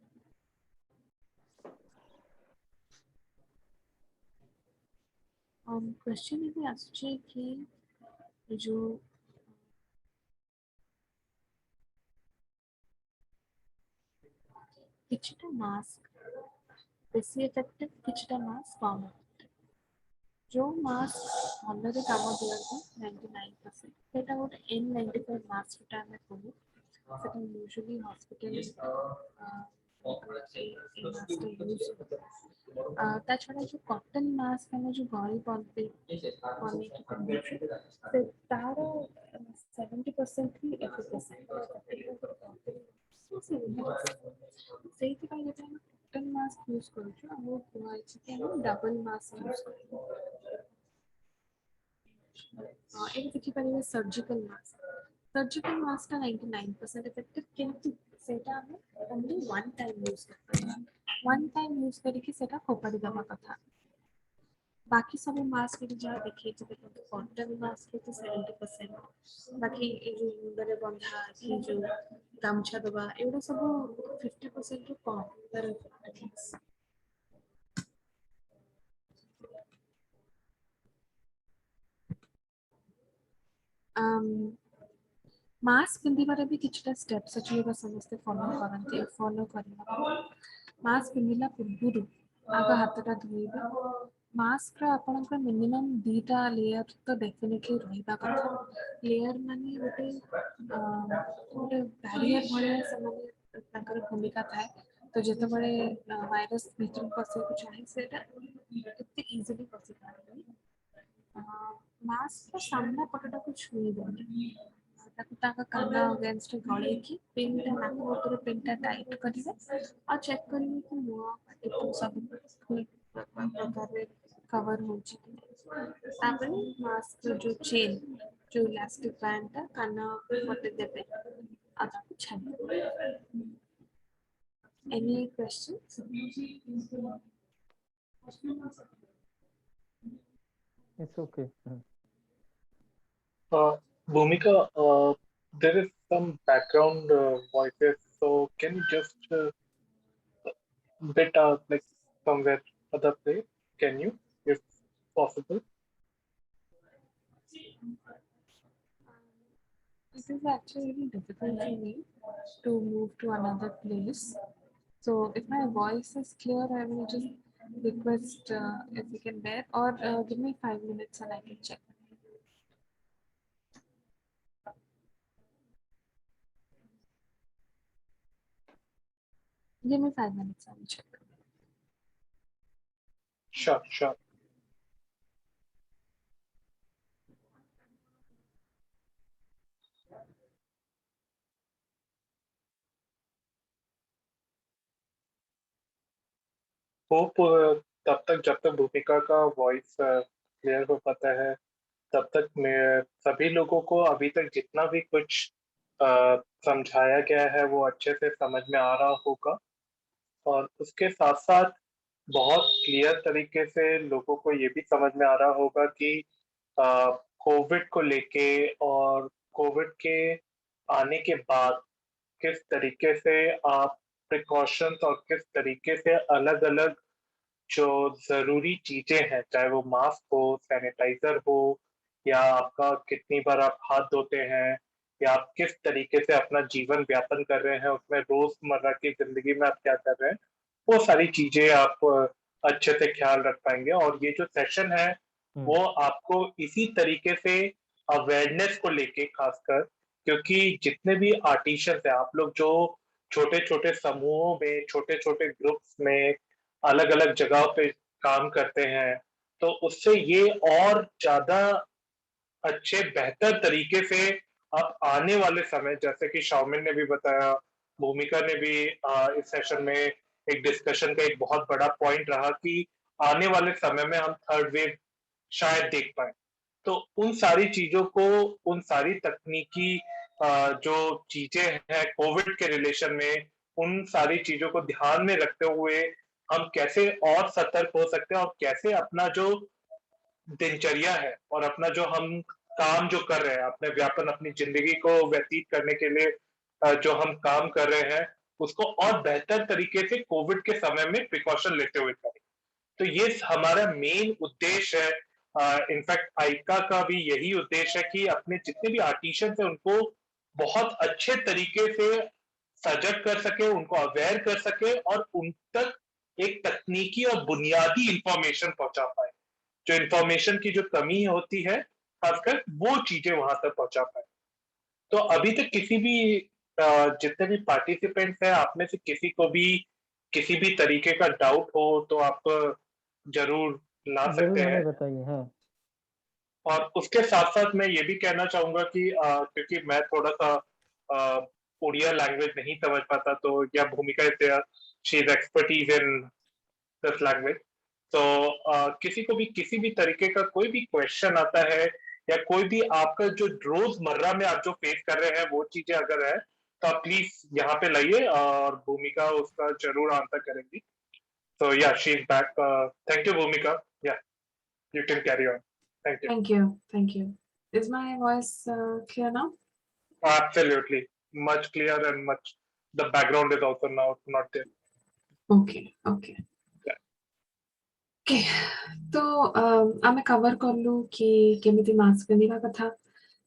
क्वेश्चन भी आସୁଛି कि जो किछटा मास्क बेसी इफेक्टिव किछटा मास्क कम जो मास्क भलरे काम दियंती 99% सेटा गोटे N95 मास्क टा हमें कहू सेटा यूजुअली हॉस्पिटल ता छड़ा जो कॉटन मास्क हमें जो घरे बनते से तार 70% ही एफिकेसी ସେଇଥିପାଇଁ ଯେତେବେଳେ ଆମେ କଟନ ମାସ୍କ ୟୁଜ୍ କରୁଛୁ ଆମକୁ କୁହାଯାଇଛି କି ଆମେ ଡବଲ ମାସ୍କ ୟୁଜ୍ କରିବୁ। ଏବେ ଦେଖିପାରିବେ ସର୍ଜିକାଲ ମାସ୍କଟା 99% ଇଫେକ୍ଟିଭ କିନ୍ତୁ ସେଇଟା ଆମେ only one time ୟୁଜ୍ କରିପାରିବା one time ୟୁଜ୍ କରିକି ସେଇଟା ଫୋପାଡ଼ି ଦେବା କଥା। बाकी सब मास्क भी जहाँ देखिए देखते कॉटन मास्क तो 70% बाकी ये जो मुंडरे बंधा कि जो गामछा दबा एगुड़ा सब 50% ରୁ कम तार effectiveness। मास्क पिंधिबार भी किछटा स्टेप्स अछि जोटा समस्त फॉलो करंती फॉलो करना मास्क पिंधिला पूर्व आग हाथटा धोइबे मास्क आपनकर मिनिमम 2टा लेयर तो डेफिनेटली रहिबा कथा लेयर माने गोटे बैरियर भलिया समाने ताकर भूमिका थाए तो जेते बड़े वायरस भीतर पसे को चाहे सेटा इतने इजीली पसे पारे मास्क सामना पटटा को छुई देबे ताको ताका काना अगेंस्ट गळेकी पिनटा नाक ऊपर पिनटा टाइट करिवे और चेक करिवे कि मुआ पाटी को सब प्रकार कवर हो तापर मास्क जो चेन जो इलास्टिक बैंड ता काना पटे देबे आता को छाडी any questions it's okay Bhumika, there is some background voices, so can you just bit like somewhere other place? Can you, if possible? It is actually really difficult for me to move to another place. So if my voice is clear, I will just request if you can bear or give me 5 minutes and I can check. Give me 5 minutes, I will check. Sure. Hope तब तक जब तक भूमिका का voice clear हो पाता है तब तक मैं सभी लोगों को अभी तक जितना भी कुछ समझाया गया है वो अच्छे से समझ में आ रहा होगा और उसके साथ साथ बहुत क्लियर तरीके से लोगों को ये भी समझ में आ रहा होगा कि कोविड को लेके और कोविड के आने के बाद किस तरीके से आप प्रिकॉशंस और किस तरीके से अलग अलग जो जरूरी चीजें हैं चाहे वो मास्क हो सैनिटाइजर हो या आपका कितनी बार आप हाथ धोते हैं या आप किस तरीके से अपना जीवन व्यापन कर रहे हैं उसमें रोजमर्रा की जिंदगी में आप क्या कर रहे हैं वो सारी चीजें आप अच्छे से ख्याल रख पाएंगे और ये जो सेशन है वो आपको इसी तरीके से अवेयरनेस को लेके खासकर क्योंकि जितने भी आर्टिशियंस हैं आप लोग जो छोटे छोटे समूहों में छोटे छोटे ग्रुप्स में अलग अलग जगहों पे काम करते हैं तो उससे ये और ज्यादा अच्छे बेहतर तरीके से अब आने वाले समय जैसे कि शाओमिन ने भी बताया भूमिका ने भी इस सेशन में एक डिस्कशन का एक बहुत बड़ा पॉइंट रहा कि आने वाले समय में हम थर्ड वेव शायद देख पाए तो उन सारी चीजों को उन सारी तकनीकी जो चीजें हैं कोविड के रिलेशन में उन सारी चीजों को ध्यान में रखते हुए हम कैसे और सतर्क हो सकते हैं और कैसे अपना जो दिनचर्या है और अपना जो हम काम जो कर रहे हैं अपने व्यापन अपनी जिंदगी को व्यतीत करने के लिए जो हम काम कर रहे हैं उसको और बेहतर तरीके से कोविड के समय में प्रिकॉशन लेते हुए करें तो ये हमारा मेन उद्देश्य है इनफैक्ट आइका का भी यही उद्देश्य है कि अपने जितने भी आर्टिशियन है उनको बहुत अच्छे तरीके से सजग कर सके उनको अवेयर कर सके और उन तक एक तकनीकी और बुनियादी इंफॉर्मेशन पहुंचा पाए जो इंफॉर्मेशन की जो कमी होती है खासकर वो चीजें वहां तक पहुंचा पाए तो अभी तक किसी भी जितने भी पार्टिसिपेंट्स हैं आप में से किसी को भी किसी भी तरीके का डाउट हो तो आप जरूर ला सकते हैं बताइए हाँ और उसके साथ साथ मैं ये भी कहना चाहूंगा कि क्योंकि मैं थोड़ा सा उड़िया लैंग्वेज नहीं समझ पाता तो या भूमिका she is expertise in this language तो किसी को भी किसी भी तरीके का कोई भी क्वेश्चन आता है या कोई भी आपका जो रोजमर्रा में आप जो फेस कर रहे हैं वो चीजें अगर है तो आप प्लीज यहाँ पे लाइए और भूमिका उसका जरूर आंसर करेंगी तो या she is back thank you भूमिका या you can carry on thank you Thank you. Is my voice clear now? Absolutely, much clear and much. The background is also now not there. Okay. तो आमे cover करलु कि केमिति mask पिंधिबा कथा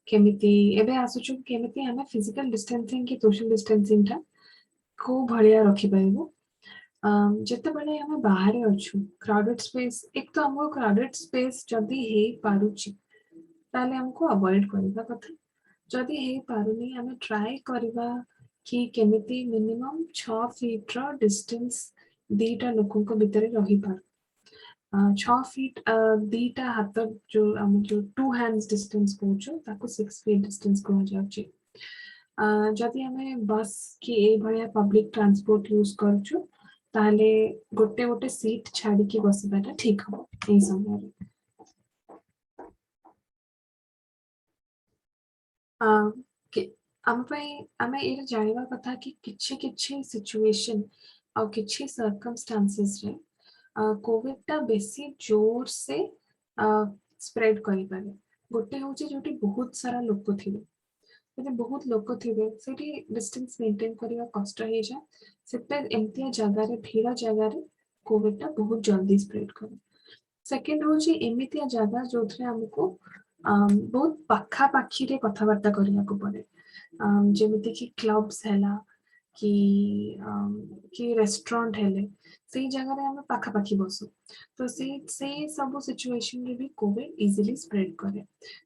केमिति एबे आसुछु केमिति हमें फिजिकल डिस्टेंसिंग की सोशल डिस्टेंसिंग टा को भलिया रखि पाइबो जते बेले हमें बाहर अछु क्राउडेड स्पेस एक तो हमको क्राउडेड स्पेस जदी हे पारुची ताले हमको अवॉइड करबा कथा जदी हे पारुनी हमें ट्राई करबा कि केमिति मिनिमम 6 फीट रो डिस्टेंस दीटा लोकन को भीतर रही पार 6 फीट दीटा हाथ जो हम जो 2 hands डिस्टेंस कहूछु ताको 6 फीट डिस्टेंस कह जाउची जदी हमें बस की ए भलिया पब्लिक ट्रांसपोर्ट यूज करछु ताले गोटे गोटे सीट छाड़ी के बसिबाटा ठीक हो ए समय आमे ये जानिबा कथा कि किछि सिचुएशन और किछि सर्कमस्टांसेस रे कोविड टा बेसी जोर से स्प्रेड करि पारे गोटे होचे जोटी बहुत सारा लोक थिबे यदि बहुत लोक थिबे सेठी डिस्टेंस मेंटेन करिया कष्ट हे जा सेते एमतिया जगह रे भीड़ जगह रे कोविड टा बहुत जल्दी स्प्रेड करे सेकंड होची एमितिया जगह जोथरे हमको बहुत पाखा पाखी रे कथा वार्ता करिया को पड़े जेमिति कि क्लब्स हैला कि रेस्टोरेंट हेले से जगह रे हम पाखा पाखी बसु तो से सब सिचुएशन रे भी कोविड इजीली स्प्रेड करे।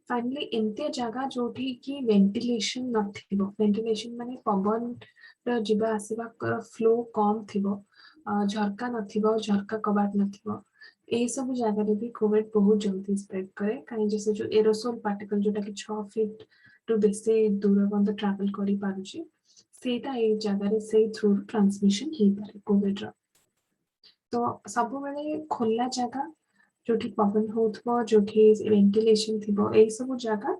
फाइनली एमते जगह जोठी कि वेंटिलेशन नथिबो, वेंटिलेशन माने पवन र जिबा आसीबा कर फ्लो कम थिबो, झरका नथिबो, झरका कबाट नथिबो, ए सब जगह रे भी कोविड बहुत जल्दी स्प्रेड करे काहे जैसे जो एरोसोल पार्टिकल जोटा कि 6 फीट टू बेसे दूर बंद ट्रैवल करी पारुची सेटा ए जगह रे से थ्रू ट्रांसमिशन हे पारे कोविड रा। तो सब बेले खोला जगह जोठी पवन होथबो, जोठी वेंटिलेशन थिबो, ए सब जगह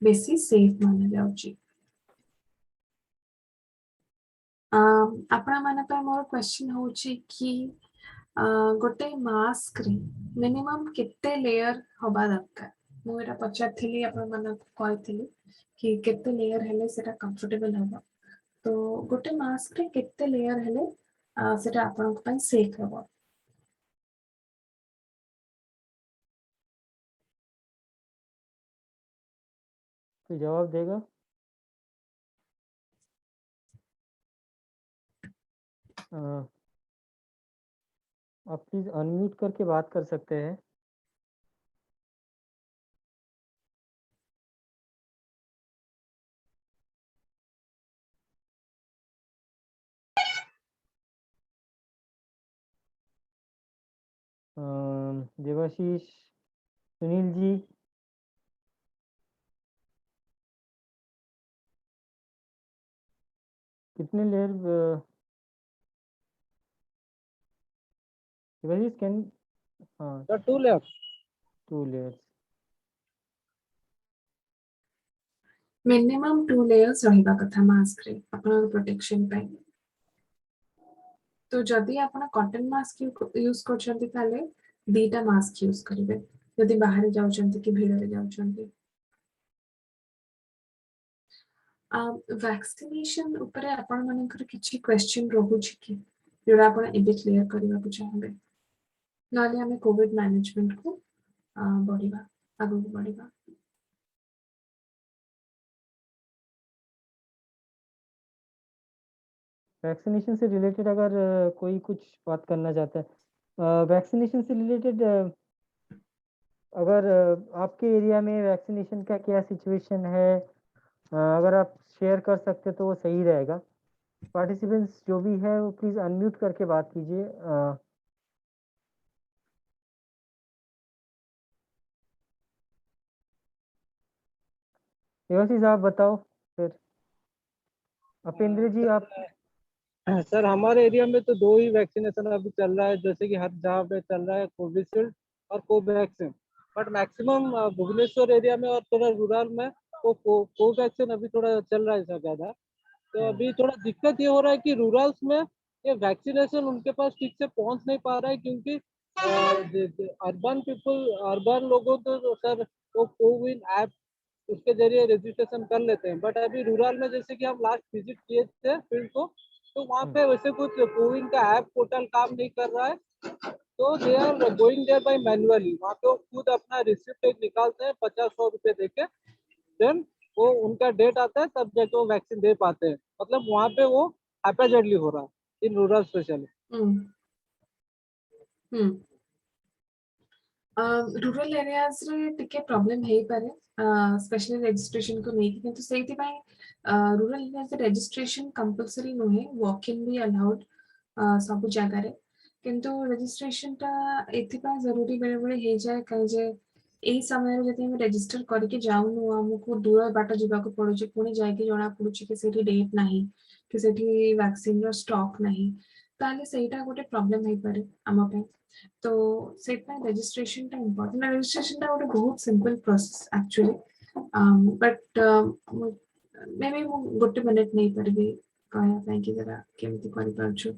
बेसी सेफ माना जाउची। आपना माने पे मोर क्वेश्चन होची कि गोटे मास्क रे मिनिमम केते लेयर होबा दरकार? मु एटा पचारथिली आपन माने कहथिली कि केते लेयर हेले सेटा कंफर्टेबल हबो। तो गोटे मास्क रे केते लेयर हेले सेटा आपनक पय सेफ हबो? तो जवाब देगा? आप प्लीज अनम्यूट करके बात कर सकते हैं। देवाशीष, सुनील जी, कितने लेयर? देवाशीष कैन? हाँ, The 2 layers. 2 layers. Minimum 2 layers रहिबा कथा मास्क रे आपन प्रोटेक्शन पय। तो जदि आपन कॉटन मास्क यूज करछन्ती ताले दीटा मास्क यूज करिवे जदि बाहर जाउछन्ती कि भीड़ रे जाउछन्ती। वैक्सीनेशन ऊपर आपण मानकर किछि क्वेश्चन रहुछि कि जोड़ा आपण एबे क्लियर करबा को चाहबे नाले हमें कोविड मैनेजमेंट को बढ़िबा आगु बढ़िबा। वैक्सीनेशन से रिलेटेड अगर कोई कुछ बात करना चाहता है, वैक्सीनेशन से रिलेटेड अगर आपके एरिया में वैक्सीनेशन का क्या सिचुएशन है, अगर आप शेयर कर सकते तो वो सही रहेगा। पार्टिसिपेंट्स जो भी है वो प्लीज अनम्यूट करके बात कीजिए। देवाशीष आप बताओ फिर। अपेंद्र जी आप? सर हमारे एरिया में तो 2 ही वैक्सीनेशन अभी चल रहा है, जैसे कि हर जगह पे चल रहा है कोविशील्ड और Covaxin. But maximum Bhubaneswar area में और थोड़ा रूरल में कोवैक्सीन अभी थोड़ा चल रहा है सर ज्यादा। तो अभी थोड़ा दिक्कत ये हो रहा है कि रूरल्स में ये वैक्सीनेशन उनके पास ठीक से पहुंच नहीं पा रहा है, क्योंकि अर्बन लोगों तो सर वो कोविन ऐप उसके जरिए रजिस्ट्रेशन कर लेते हैं। बट अभी रूरल में जैसे कि हम लास्ट विजिट किए थे फील्ड को, तो वहाँ पे वैसे कुछ कोविन का ऐप पोर्टल काम नहीं कर रहा है, तो they are going there by manually. वहाँ पे वो खुद अपना रिसिप्ट एक निकालते हैं 50-100 रुपए देके, देन वो उनका डेट आता है तब जाके वो वैक्सीन दे पाते हैं। मतलब वहाँ पे वो हैपेजेडली हो रहा है in rural specially. Rural areas रे टिके प्रॉब्लम हे पारे स्पेशली रजिस्ट्रेशन को नहीं, किंतु सेति पाई रूरल एरियाज रजिस्ट्रेशन कंपलसरी नोहे, वॉक इन भी अलाउड सब जगह रे, किंतु रजिस्ट्रेशन टा एथि पाई जरूरी बेले बेले हे जाय काहे जे एही समय रे जति हम रजिस्टर करके जाउनु हमको दूर बाट जिबा को पड़ुची, पुणी जायके जणा पड़ुची कि सेठी डेट नाही कि सेठी वैक्सीन रो स्टॉक नाही, ताले सेटा गोटे प्रॉब्लम हे पारे आम पे। तो सेट में रजिस्ट्रेशन टा इम्पोर्टेंट। रजिस्ट्रेशन टा गोटे बहुत simple process actually, but may be मु गोटे मिनिट नहीं परबी कहया ପାଇଁ कि जरा केमति करि पाछु।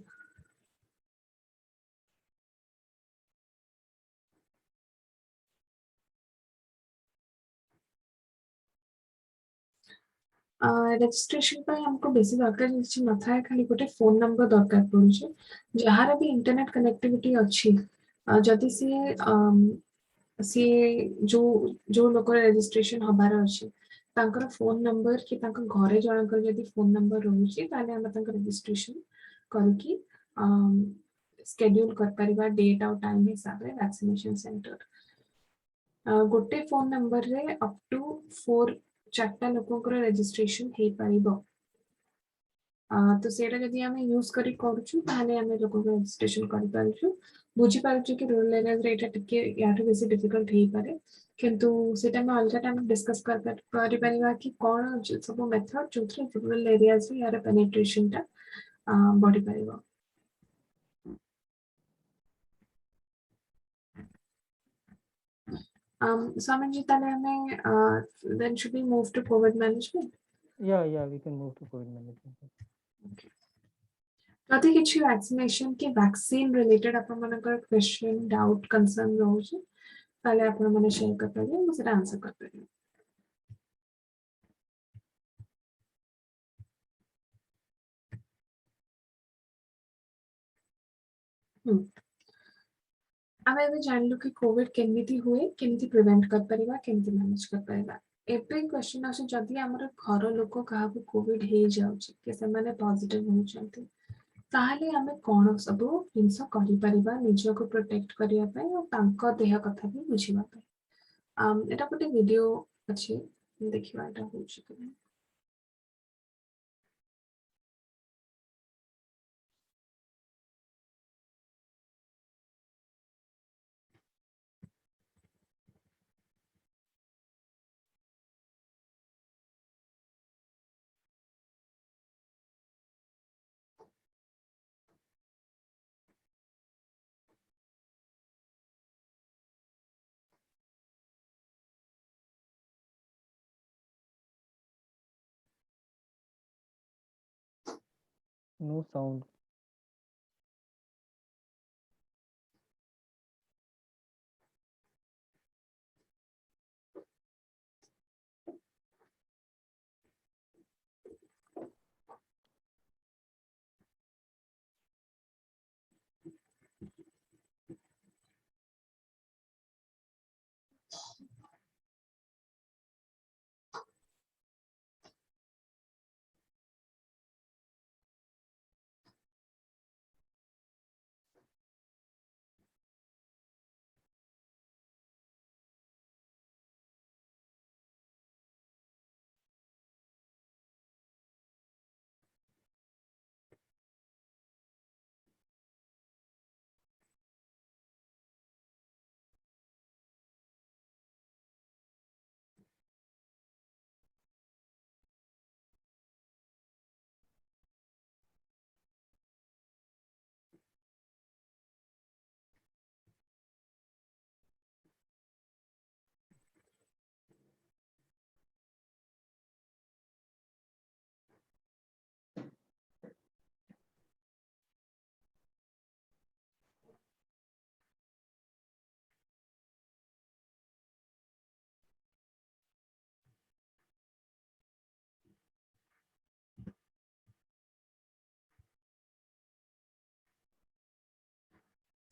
रजिस्ट्रेशन पर हमको बेसी दरकार किछि न थाए, खाली गोटे फोन नंबर दरकार पड़ुछे जहार भी इंटरनेट कनेक्टिविटी अछि। जदि से जो जो लोक रजिस्ट्रेशन हबार अछि तांकर फोन नंबर कि तांकर घरे जनकर जदि फोन नंबर रहुछि ताले हम तांकर रजिस्ट्रेशन करकी स्केड्यूल कर परिबा डेट और टाइम हिसाब रे वैक्सीनेशन सेंटर गोटे फोन नंबर रे अप टू 4 चारटा लोककर रजिस्ट्रेशन हे परिबो तो सेटा जदि हम यूज करी करूछु ताले हम लोक रजिस्ट्रेशन करि पारुछु बुझी पारुछु कि रूरल एरिया रे एटा टिके याठो बेसी डिफिकल्ट हे पारे किंतु सेटा हम अलगा टाइम डिस्कस कर परिबा कि कोन सब मेथड जोथरे रूरल एरियाज रे यार पेनिट्रेशन ता बढ़ी परिबो Samanji, then should we move to COVID management? Yeah, we can move to COVID management. Okay. Prati kichhi vaccination ki vaccine related apna manakar question, doubt, concern rohuje. Tale apna mane share kar paribe, mu seta answer kar paribe. ଆମେ ଏବେ ଜାଣିଲୁ କି Covid କେମିତି ହୁଏ କେମିତି prevent କରିପାରିବା କେମିତି manage କରିପାରିବା ଏବେ କ୍ୱେଶ୍ଚନ ଆସେ ଯଦି ଆମର ଘର ଲୋକ କାହାକୁ କୋଭିଡ ହେଇଯାଉଛି କି ସେମାନେ ପଜିଟିଭ ହଉଛନ୍ତି ତାହେଲେ ଆମେ କଣ ସବୁ ଜିନିଷ କରିପାରିବା ନିଜକୁ ପ୍ରୋଟେକ୍ଟ କରିବା ପାଇଁ ଆଉ ତାଙ୍କ ଦେହ କଥା ବି ବୁଝିବା ପାଇଁ ଏଟା ଗୋଟେ ଭିଡିଓ ଅଛି ଦେଖିବା ଏଟା ହଉଛି କି ନାହିଁ No sound.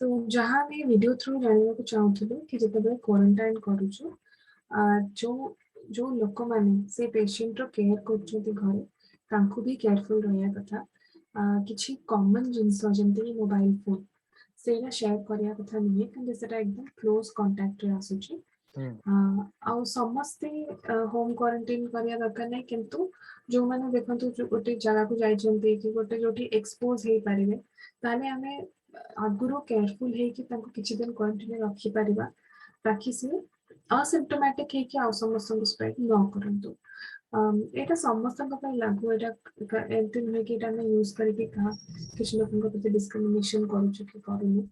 तो जहाँ भी वीडियो थ्रू जानने को चाहूँ कि जितने क्वारंटाइन करूँ जो जो लोक माने से पेशेंट रो केयर करछथि घरे तांको भी केयरफुल रहया कथा किछि कॉमन जिंस जंती मोबाइल फोन सेना शेयर करिया कथा नहीं कि सेटा एकदम क्लोज कांटेक्ट रे आसुछि आ समस्ते होम क्वारंटाइन करिया दरकार नै किंतु जो माने देखंतु जो गोटे जगह को जाई जंती कि गोटे जोठी एक्सपोज हे पारिबे ताले हमें आगुरो केयरफुल है कि तांको किछि दिन क्वारंटाइन रखि परिबा ताकि से असिम्प्टोमेटिक है कि समस्त स्प्रेड न करंतु एटा समस्त लागू एटा एंती नुहे कि एटा यूज करके कहा किछि लोकन प्रति डिस्क्रिमिनेशन करूछु कि करूनु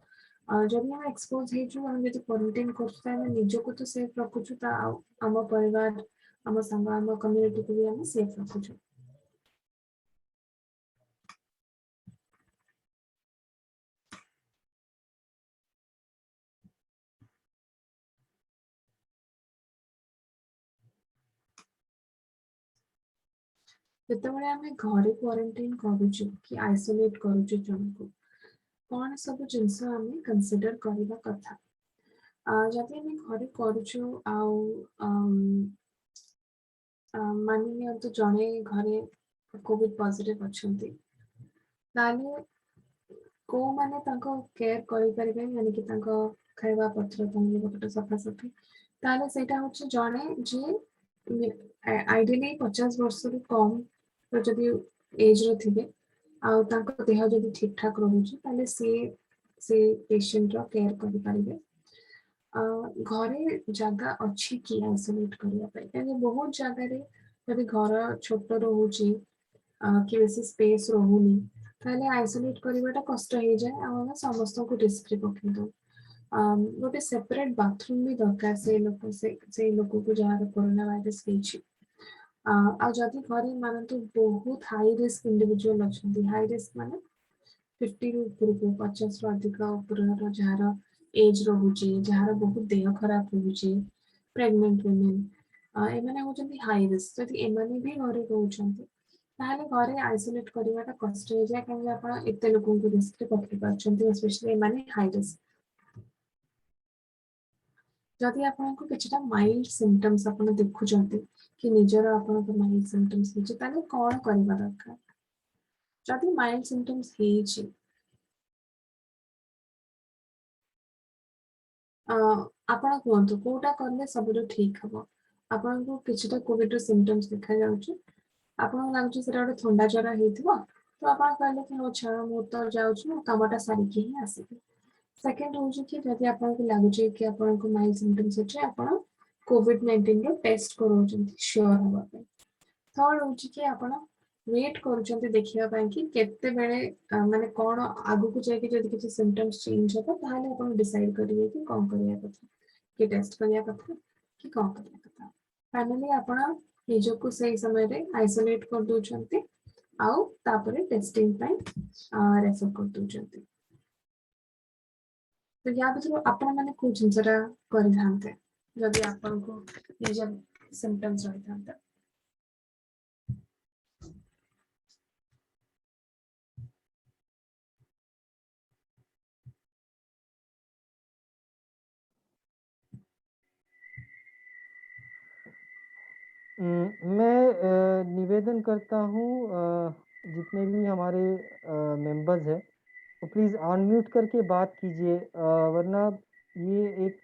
जब हम एक्सपोज हे जो हम जति क्वारंटाइन करछता हम निजको तो सेफ रखुछु ता आम परिवार आम संग आम कम्युनिटी को भी हम सेफ रखुछु ଯେତେବେଳେ ଆମେ ଘରେ କ୍ୱାରେଣ୍ଟାଇନ୍ କରୁଛୁ କି ଆଇସୋଲେଟ୍ କରୁଛୁ ଜଣକୁ କଣ ସବୁ ଜିନିଷ ଆମେ କନସିଡର କରିବା କଥା ଯଦି ଆମେ ଘରେ କରୁଛୁ ଆଉ मानि नियंतु जणे घरे कोविड पॉजिटिव अछंती ताले को माने तांको केयर करि परिबे यानी कि तांको खाଇବା पत्र तांको गोटे सफा सफी ताले सेटा होछि जणे जे आइडियली 50 वर्ष रु कम तो जदि एज रो थिबे आ तांको देह जदि ठीक ठाक रहुछि ताले से पेशेंट रो केयर करि परिबे घरे जगह अच्छी कि आइसोलेट करिया पाई काहे बहुत जगह रे जदि घर छोट रहुछि कि बेसी स्पेस रहुनी ताले आइसोलेट करिवाटा कष्ट हो जाए आ हम समस्त को रिस्क रे पकि दो गोटे सेपरेट बाथरूम भी दरकार से लोक को जहाँ कोरोना वायरस होछि आ जदि घरे मानतु बहुत हाई रिस्क इंडिविजुअल अछंती हाई रिस्क माने 50 रु ऊपर को 50 रु अधिक ऊपर जहाँ एज रहुछि जहाँ बहुत देह खराब होछि प्रेग्नेंट वुमेन एमाने होचंती हाई रिस्क जदि एमाने भी घरे रहउछंती ताहले घरे आइसोलेट करिवाटा कष्ट हो जाए काहे आपण एते लोकन को रिस्क रे पकि पाछंती स्पेशली एमाने हाई रिस्क जदि आपण को किछटा माइल्ड सिम्पटम्स आपण देखुचंती कि निजर आपण को माइल्ड सिम्पटम्स हिचे ताले कोन करबा दरकार जदि माइल्ड सिम्पटम्स हिचे आपण कोंतु कोटा करले सबरो ठीक हबो आपण को किछटा कोविड रो सिम्पटम्स देखा जाउची आपण लागुची सेटा गोटे थंडा ज्वर हेतिबो तो आपण कहले कि हो छा मु तो जाउची मु कामटा सारी के ही आसीबी सेकंड होची कि जदि आपण को लागुची कि आपण को माइल्ड सिम्पटम्स अछि आपण कोविड-19 रो टेस्ट करूचंती श्योर हबा पे थर्ड होची कि आपण वेट करूचंती देखिया ପାଇଁ कि केते बेले माने कोन आगु को जाय कि जदि किछ सिम्पटम्स चेंज होता ताले आपण डिसाइड करिवे कि कोन करिया कथा कि टेस्ट करिया कथा कि कोन करिया कथा फाइनली आपण निजको सही समय रे आइसोलेट कर दोचंती आउ तापरे टेस्टिंग टाइम रेफर कर दोचंती तो या बिचरो आपण माने को जिंसरा करि थांते जदि आपण को निज सिम्पटम्स रहि थांते मैं निवेदन करता हूँ जितने भी हमारे मेंबर्स हैं तो प्लीज़ अनम्यूट करके बात कीजिए वरना ये एक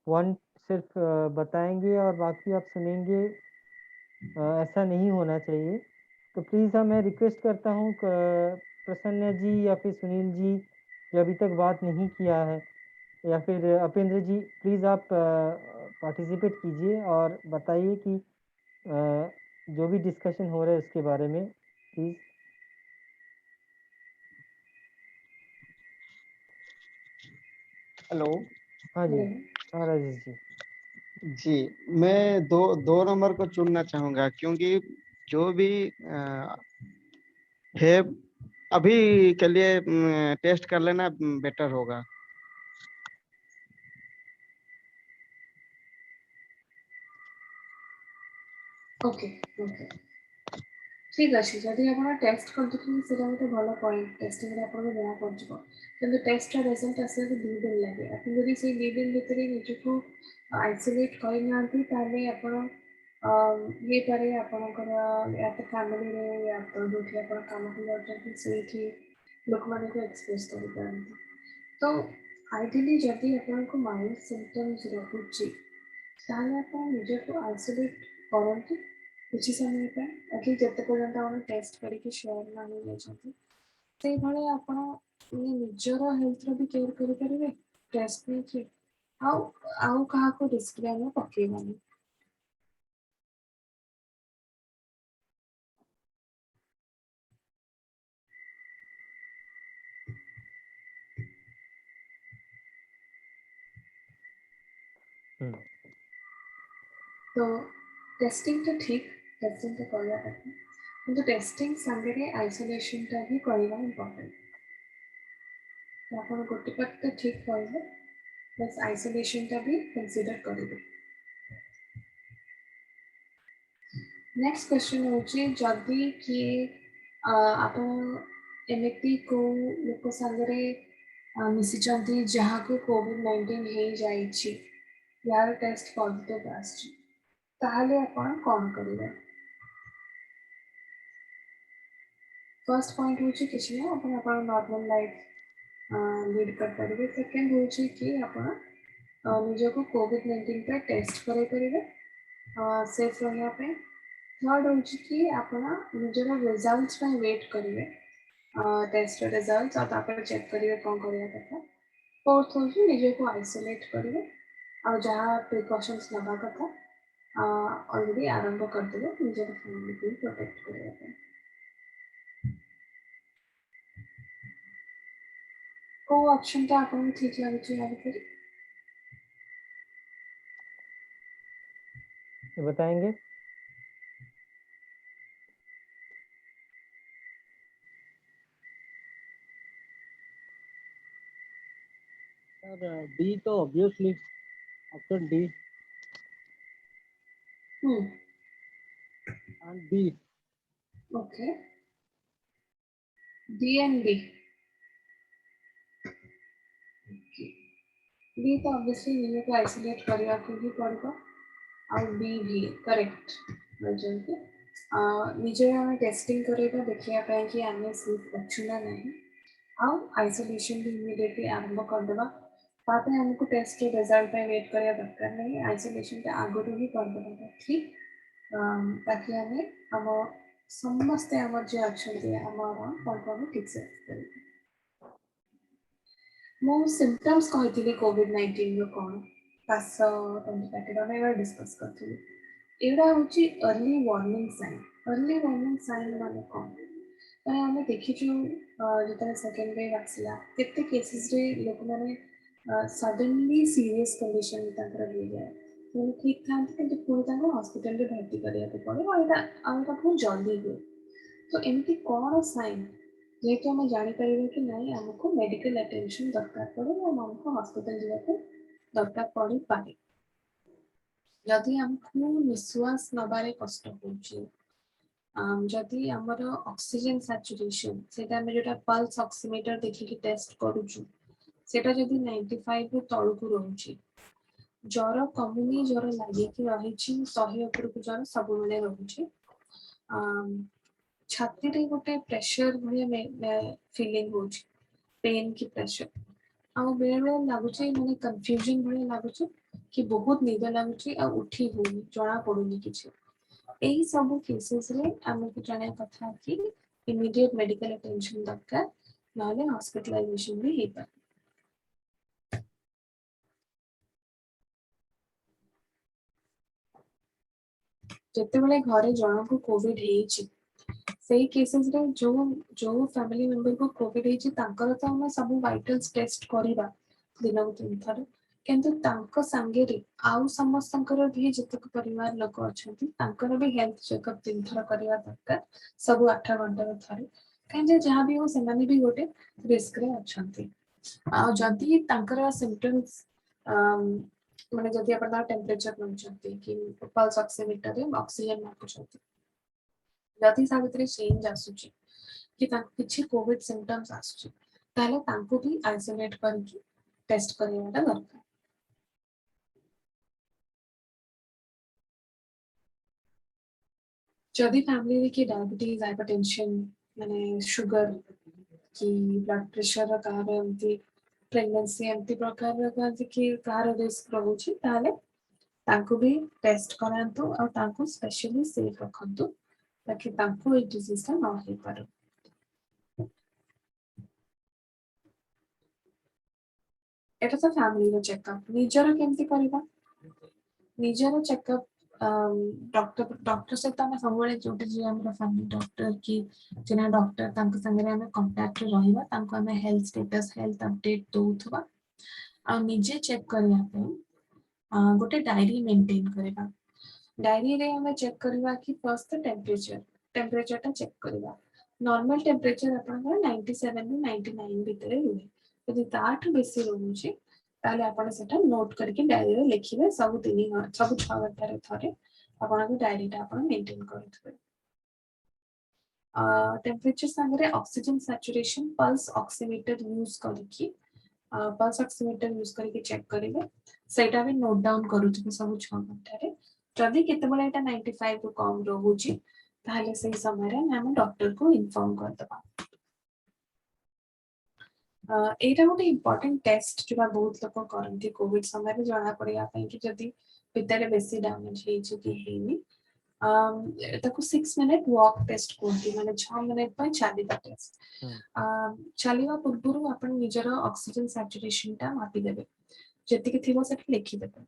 वन सिर्फ बताएंगे और बाकी आप सुनेंगे ऐसा नहीं होना चाहिए तो प्लीज़ मैं रिक्वेस्ट करता हूँ प्रसन्न जी या फिर सुनील जी जो अभी तक बात नहीं किया है या फिर अपेंद्र जी प्लीज़ आप पार्टिसिपेट कीजिए और बताइए कि जो भी डिस्कशन हो रहा है उसके बारे में प्लीज। हेलो। हाँ जी, हाँ राजेश जी। जी मैं दो नंबर को चुनना चाहूंगा क्योंकि जो भी है अभी के लिए टेस्ट कर लेना बेटर होगा। ओके ओके ठीक अछि जदि आपण टेस्ट कर दिखि सेटा गोटे भलो पॉइंट टेस्टिंग रे आपण जଣା पड़जिबो किंतु टेस्ट रा रिजल्ट आसे 2 दिन लागे आपण जदि से 2 दिन भितरे निजको आइसोलेट करि नांती ताले आपण ये पारे आपणकर या तो फैमिली रे या तो जोठी आपण काम कर जाउछन सेठी लोक माने को एक्सप्रेस करि पारंती तो आइडियली जदि आपण को माइल्ड सिम्पटम्स रहुची ताले आपण निजको आइसोलेट करंती किसी समय पे एटलीस्ट जते पर्यंत हम टेस्ट करके श्योर ना हो जाइछंती से भले आपण निजर हेल्थ रो भी केयर करि परिबे टेस्ट नै कि आउ कहा को रिस्क रे हम पकेबानी तो टेस्टिंग तो ठीक टेस्टिंग तो करवा पड़ता किंतु टेस्टिंग संगे रे आइसोलेशन टा भी करवा इंपोर्टेंट तो आपण गोटे पट तो ठीक करबे प्लस आइसोलेशन टा भी कंसीडर करिवे नेक्स्ट क्वेश्चन होची जदि कि आपण एमती को लोक संगे मिसिचंती जहाँ को कोविड-19 हे जाइछि यार टेस्ट पॉजिटिव आछि ताहले आपण कोन करिवे फर्स्ट पॉइंट होची किछि ना अपन अपन नॉर्मल लाइफ लीड कर पारिबे। सेकंड होची कि अपन निज को कोविड-19 पे टेस्ट करे करिवे सेफ रहया पे। थर्ड होची कि अपन निजर रिजल्ट्स पे वेट करिवे टेस्ट रिजल्ट्स और तापर चेक करिवे कोन करिया कथा। फोर्थ होची निज को आइसोलेट करिवे और जहाँ प्रिकॉशंस नबा कथा ऑलरेडी आरंभ कर देवे निजर फैमिली को प्रोटेक्ट करिया पे। को ऑप्शन टा आपन ठीक लागै छै याद करी। ये बताएंगे? सर डी तो obviously option D and B. Okay D and B. B तो ऑब्वियसली निजे को आइसोलेट करिया को ही पड़बो और बी भी करेक्ट बजंती निजे हम टेस्टिंग करेगा देखिया पे कि आने सेफ अच्छु ना नहीं और आइसोलेशन भी इमीडिएटली आरंभ कर देबा। तापे हमको टेस्ट के रिजल्ट पे वेट करिया दरकार नहीं आइसोलेशन के आगुरु ही कर देबा ठीक ताकि हमें हम समस्त हमर जे अछंती हमर कोन ठीक से करिवे। मो सिम्पटम्स कहथिली कोविड-19 रो कोन कास तंत्र पैकेट में डिस्कस करथिली एडा होची अर्ली वार्निंग साइन माने कोन माने हमें देखिछु जेतने सेकंड वेव आसला केते केसेस रे लोक माने सडनली सीरियस कंडीशन ताकर हो जाए तो ठीक था कि पूरी तरह हॉस्पिटल रे भर्ती करिया के पड़े और एटा बहुत जल्दी हुए। तो एमती कौन साइन जेहेतु आम जापर कि नहीं आमको मेडिकल अटेंशन दरकार पड़े और आमको हॉस्पिटल जावाक दरकार पड़ पाए जदि आमको निश्वास नबारे कष्ट होची जदि आमर ऑक्सीजन सैचुरेशन सेटा हम जोटा पल्स ऑक्सीमीटर देखिकी टेस्ट करूछु सेटा जदि 95 रु तळकु रहउची ज्वर कमुनी ज्वर लागिकी रहिछि 100 उपरकु ज्वर सब बेले रहउची छाती रे गोटे प्रेशर भलिया फीलिंग होची पेन की प्रेशर आउ बेले बेले लागुची माने कंफ्यूजन भलिया लागुची कि बहुत निद लागुची आ उठी होनी जणा पडुनी किछि एही सब केसेस रे हमको जाने कथा कि इमीडिएट मेडिकल अटेंशन दरकार नाले हॉस्पिटलाइजेशन भी हेपा। जते बेले घरे जणा को कोविड हेछि सही केसेस रे जो जो फैमिली मेंबर को कोविड हेछि तांकर तो हम सब वाइटल्स टेस्ट करिबा दिनक 3 थर किंतु तांको संगे रे आउ समस्तंकर भी जतक परिवार लोक अछंती तांकर भी हेल्थ चेकअप 3 थर करिया दरकार सब 8 घंटा थरे कहीं जे जहां भी हो सेमाने भी गोटे रिस्क रे अछंती आ जदी तांकर सिम्पटम्स माने जदी अपन टेम्परेचर नउचंती कि पल्स ऑक्सीमीटर रे ऑक्सीजन मापुचंती जदि सा भितर चेंज आसुची कि किछि कोविड सिम्पटम्स आसुची ताले तांको भी आइसोलेट करके टेस्ट करियाटा दरकार। जदि फैमिली की डायबिटीज हाइपरटेंशन माने शुगर की ब्लड प्रेशर कार एमती प्रेगनेंसी एमती प्रकार कि कार रिस्क रहउची ताले तांको भी टेस्ट करांतु और तांको स्पेशली सेफ रखंतु ताकि तांको ए डिजीज का ना हो पारो। एटा तो फैमिली रो चेकअप निजर केमती करबा निजर चेकअप डॉक्टर से तो हम सबले जोटे जे हमरा फैमिली डॉक्टर की जेना डॉक्टर तांक संगे हम कांटेक्ट रे रहिबा तांको हम हेल्थ स्टेटस हेल्थ अपडेट दोथबा आ निजे चेक करिया पे गोटे डायरी मेंटेन करबा डायरी रे हम चेक करबा कि फर्स्ट टेम्परेचर टा चेक करबा नॉर्मल टेम्परेचर अपन 97 नु 99 भीतर रुहे यदि ताठ बेसी रहउची ताले आपण सेटा नोट करके डायरी रे लिखिबे सब 6 घंटा रे थरे आपण को डायरी टा आपण मेंटेन करथबे। टेम्परेचर संगे oxygen saturation pulse oximeter use करके पल्स ऑक्सीमीटर यूज करके चेक करिवे सेटा भी नोट डाउन करूथबे सब 6 घंटा रे जदी केते बेले एटा 95 रु कम रहउची ताहले सही समय रे हम डॉक्टर को इन्फॉर्म कर दबा। एटा गोटे इम्पोर्टेंट टेस्ट जो बहुत लोग करती कोविड समय रे जाना पड़िया कि जदि भितर बेसी डैमेज हेछि कि हेनी ताको 6 मिनट वॉक टेस्ट कहती माने 6 मिनट पर चलिबा टेस्ट चलिबा पूर्वरु आपण निजर ऑक्सीजन सैचुरेशन टा मापी देबे जति के थिबो सेट लिखि देबे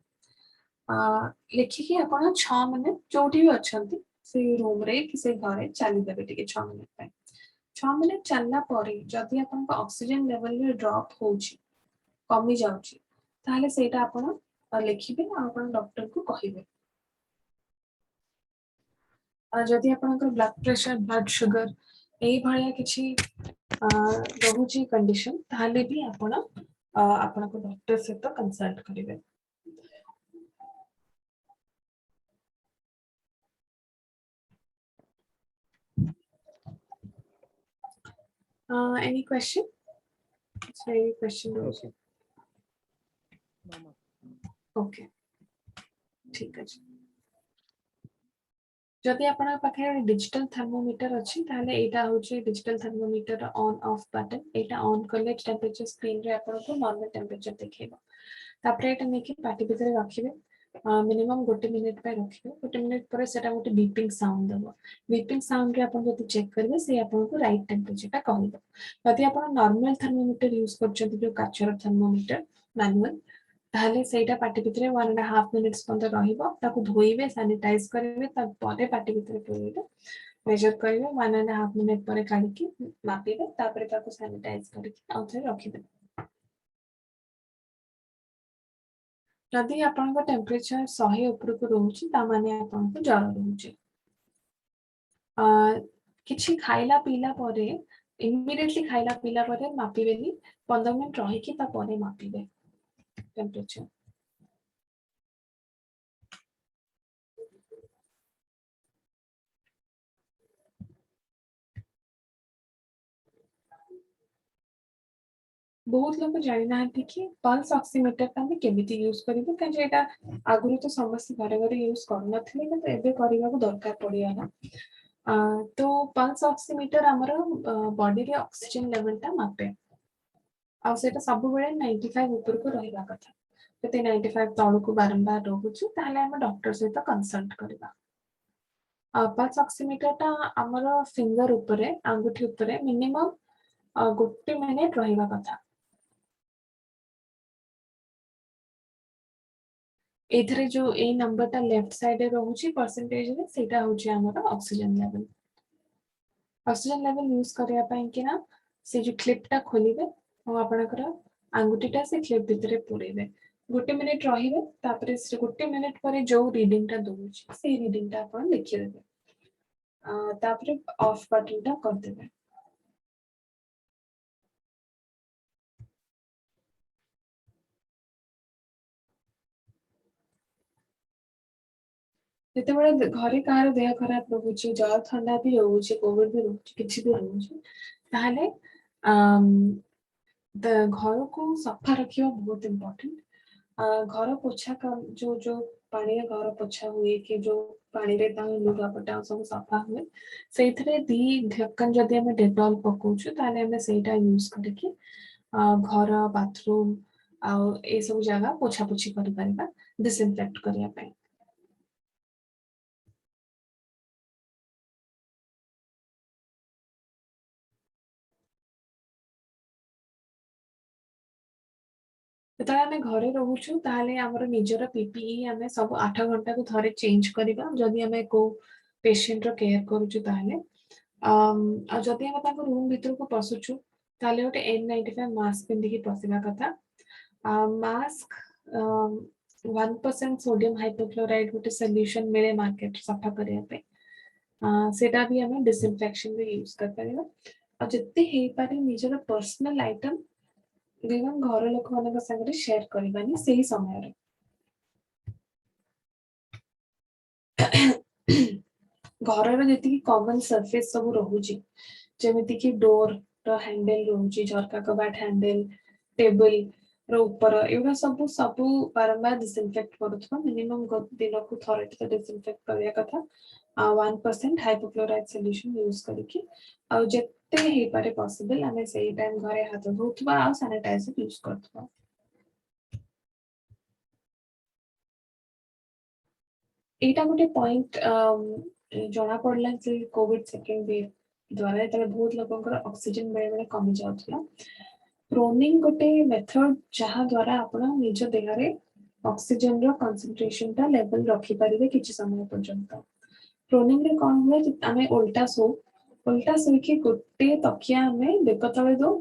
लिखि कि आपण 6 मिनट जोठी भी अछंती से रूम रे कि से घरे चली देबे टिके 6 मिनट पे 6 मिनट चलना परे जदि आपण ऑक्सीजन लेवल रे ड्रॉप होउची कमी जाउची ताहले सेटा आपण लिखिबे आपण डॉक्टर को कहिबे जदि आपनकर ब्लड प्रेशर ब्लड शुगर ए भलिया किछि रहुची कंडीशन ताहले भी आपण आपनको डॉक्टर से तो कंसल्ट करिवे any question? Sorry, question Okay. okay ठीक अछि जदि आपन पाखे डिजिटल थर्मोमीटर अछि ताहले एटा होछि digital thermometer on off button एटा ऑन करले टेम्परेचर स्क्रीन रे आपन को नॉर्मल टेम्परेचर देखैबो तापरे एटा नेकी पाटी भीतर रखिबे मिनिमम 1 मिनिट पे रखिबे 1 मिनिट पर सेटा गोटे बीपिंग साउंड देबो बीपिंग साउंड रे आपन जति चेक करबे से आपन को राइट टेम्परेचर टा कहबो जदि आपन नॉर्मल थर्मोमीटर यूज करछथि जो काचर थर्मोमीटर मैनुअल ताहले सेटा पाटी भीतर 1.5 मिनिट्स पंद रहिबो ताको धोइबे सैनिटाइज करिवे ता परे पाटी भीतर पुरेबे मेजर करिवे 1.5 मिनिट परे काढी के मापिबे तापरे ताको सैनिटाइज करके आउथरे रखिबे जदि आपन को टेम्परेचर 100 ऊपर को रहउची ता माने आपन को जर रहउची किछि खाइला पीला परे इमिडिएटली खाइला पीला परे मापिबेनी 15 मिनिट रहि कि ता परे मापिबे टेम्परेचर बहुत लोग जानि ना कि पल्स ऑक्सीमीटर का हम केमिति यूज करिवे का जेटा आगुरु तो समस्त घरे घरे यूज करना थिले तो एबे करिवा को दरकार पड़िया ना तो पल्स ऑक्सीमीटर हमर बॉडी रे ऑक्सीजन लेवल ता मापे आ सेटा सब बेले 95 ऊपर को रहिबा कथा जते 95 तळु को बारंबार रहउछु ताहले हम डॉक्टर से तो कंसल्ट करबा पल्स ऑक्सीमीटर ता हमर फिंगर ऊपर अंगूठी ऊपर मिनिमम 1 मिनिट रहिबा कथा एथरे जो ए नंबर ता लेफ्ट साइड रे रहउची परसेंटेज रे सेटा होची हमर ऑक्सीजन लेवल यूज करिया पई कि ना से जो क्लिप ता खोलिबे और आपनकर अंगूठीटा से क्लिप भितरे पुरेबे 1 मिनिट रहिबे तापरे से 1 मिनिट परे जो रीडिंग ता दोउची से रीडिंग ता आपण लिखि देबे तापरे ऑफ बटन ता कर देबे जते बड़े घरे कार देह खराब रहउची जर ठंडा भी रहउची कोविड भी रहउची किछि भी रहउची ताहले द घर को सफा रखियो बहुत इंपोर्टेंट घर पोछा का जो पानी रे घर पोछा हुए कि जो पानी रे ता लुगा पटा सब सफा हुए सेथरे दी ढक्कन जदि हम डेटॉल पकोछु ताले हम सेटा यूज करके घर बाथरूम आ ए सब जगह पोछा पोछी करि परिबा डिसइंफेक्ट करिया पे जेतବେଳେ ଆମେ ଘରେ ରହୁଛୁ ତାହେଲେ ଆମର ନିଜର PPE ଆମେ ସବୁ 8 ଘଣ୍ଟା କୁ ଥରେ ଚେଞ୍ଜ କରିବା ଯଦି ଆମେ କୋ ପେସେଣ୍ଟ ର କେୟାର କରୁଛୁ ତାହେଲେ ଆଉ ଯଦି ଆମେ ତାଙ୍କ ରୁମ ଭିତରକୁ ପଶୁଛୁ ତାହେଲେ ଗୋଟେ N95 ମାସ୍କ ପିନ୍ଧିକି ପଶିବା କଥା ମାସ୍କ 1% सोडियम हाइपोक्लोराइड गोटे सॉल्यूशन मिले मार्केट सफा करिया पे सेटा भी हमें डिसइंफेक्शन रे यूज कर परिबा और जत्ते हे पारे निजर पर्सनल आइटम देवन घर लोक मानक संगे शेयर करबानी सही समय रे घर रे जति कॉमन सरफेस सब रहउची जेमिति कि डोर रो हैंडल रहउची झरका कबाट हैंडल टेबल रो ऊपर एवडा सब बारंबार डिसइंफेक्ट करथवा मिनिमम दिन को थरे तो डिसइंफेक्ट करिया कथा 1% हाइपोक्लोराइड सॉल्यूशन यूज करके और जत्ते हे पारे पॉसिबल हमें सही टाइम घरे हाथ धोथबा और सैनिटाइजर यूज करथबा। एटा गोटे पॉइंट जना पड़ला जे कोविड सेकंड वेव द्वारा तले बहुत लोगों ऑक्सीजन बेले बेले कमी जाउथला। प्रोनिंग गोटे मेथड जहा द्वारा आपण निज देह रे ऑक्सीजन रो कंसंट्रेशन ता लेवल रखि परिबे किछि समय पर्यंत। प्रोनिंग रे कोन हुए आमे उल्टा सोई के गोटे तकिया हमें बेक तळे दो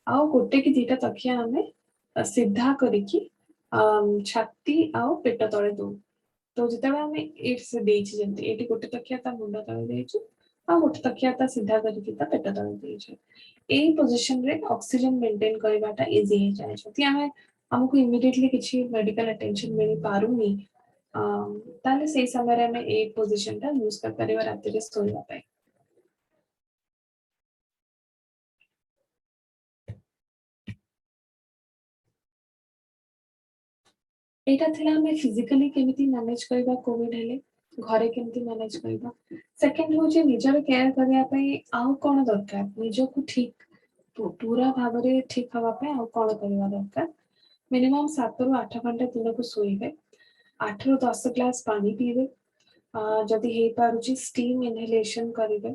आ गोटे की दीटा तकिया हमें सीधा करिकी छाती आ पेट तळे दो। तो जितेबाला आमे एट्स देछि जेंति एटी गोटे तकिया ता मुंड तळे देछि आ गोटे तकिया ता सीधा करिकी ता पेट तळे देछि। एई पोजीशन रे ऑक्सीजन मेंटेन करबाटा इजी हे जाय छथि आमे हमकु इमीडिएटली किछि मेडिकल अटेंशन मिलि पारुनी ताले सेई समय रे हमें ए पोजीशन ता यूज कर परिबा राति रे सोइबा पय। एटा थिला हमें फिजिकली केमिति मैनेज करबा कोविड हेले घरे केमिति मैनेज करबा। सेकंड हो जे निजर केयर करबा पय आउ कोन दरकार निजो को ठीक पूरा भाबरे ठीक हवा पे आउ कोन करबा दरकार। मिनिमम 7 रु 8 घंटा दिन को सोइबे 8 रु 10 ग्लास पानी पीबे जदि हे पारुची स्टीम इनहेलेशन करिवे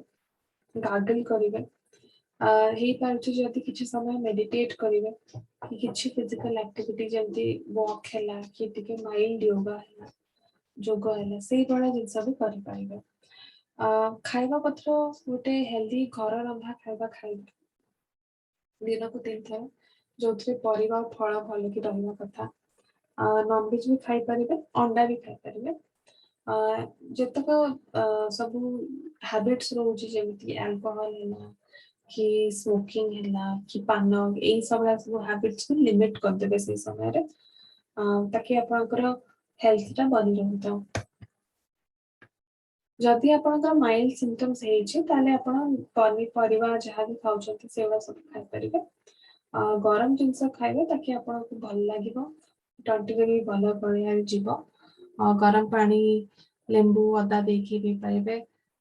गार्गल करिवे हे पारुची जदि किछि समय मेडिटेट करिवे किछि फिजिकल एक्टिविटी जंती वॉक हैला कि टिके माइल्ड योगा हैला जोग हैला सेही बडा जिंस भी करि पाइबे। खाइबा पत्र गोटे हेल्दी घर रंधा खाइबा खाइबे दिन को 3 थर जोथरे परिवा फल भल कि रहबा कथा। नॉन वेज भी खाइ परिबे अंडा भी खाइ परिबे। जतक सब हैबिट्स रोची जेमिति अल्कोहल हैला कि स्मोकिंग हैला कि पान ए सब हैबिट्स को लिमिट कर देबे से समय रे ताकि आपनकर हेल्थ ता बनि रहता। जदि आपनकर माइल्ड सिम्पटम्स हे छै ताले आपन पनी परिवा जहा भी खाउछथि सेवा सब खाइ परिबे। गरम जिंस खाइबे ताकि आपनको भल लागिबो टंटी रे भी भल बढिया जीवो। गरम पानी लेंबू अदा देके भी पाइबे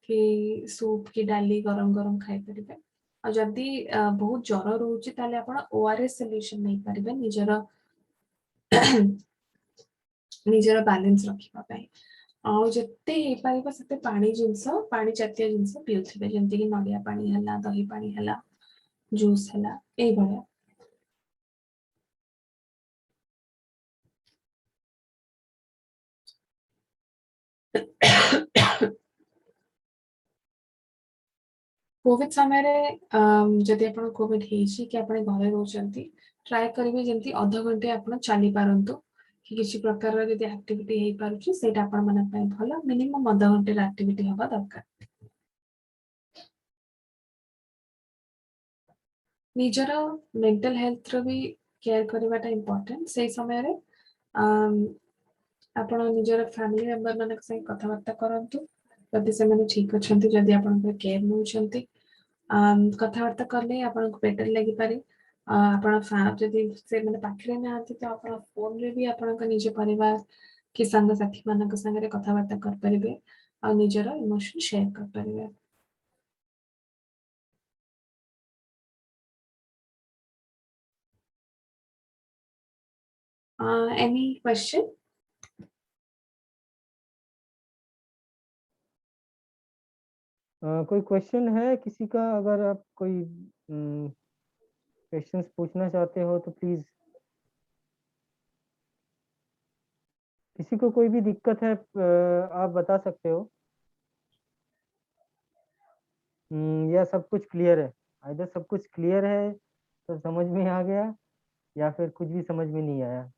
कि सूप की डाली गरम गरम खाइ परिबे। आ जदि बहुत ज्वर रहउची ताले आपण ओआरएस सॉल्यूशन नै परिबे निजर बैलेंस रखिबा पय। आउ जत्ते हे पाइबा सते पानी जिंस पानी जातीय जिंस पिउथिबे जेंति कि नडिया पानी हला दही पानी हला जूस हला ए भलिया। कोविड समय रे जदि आपण कोविड हेछि कि आपण घरे रहउचंती ट्राई करिवे जेंति आधा घंटे आपण चली पारंतु कि किछि प्रकार रे जदि एक्टिविटी हे पारुछि सेटा आपण मन पय भलो मिनिमम आधा घंटे रे एक्टिविटी हबा दरकार। निजर मेंटल हेल्थ रो भी केयर करबाटा इंपोर्टेंट से समय रे आपण निजर फैमिली मेंबर मानक से कथा बार्ता करंतु जदि से माने ठीक अछंती जदि आपण के केयर नउछंती कथा बार्ता करले आपण को बेटर लागि पारे। आपण जदि से माने पाखरे ना आती तो आपण फोन रे भी आपण का निज परिवार कि संग साथी मानक संग रे कथा बार्ता कर परिबे और निजर इमोशन शेयर कर परिबे। Any question? कोई क्वेश्चन है किसी का? अगर आप कोई क्वेश्चंस पूछना चाहते हो तो प्लीज। किसी को कोई भी दिक्कत है आप बता सकते हो। या सब कुछ क्लियर है? इधर सब कुछ क्लियर है तो समझ में आ गया या फिर कुछ भी समझ में नहीं आया।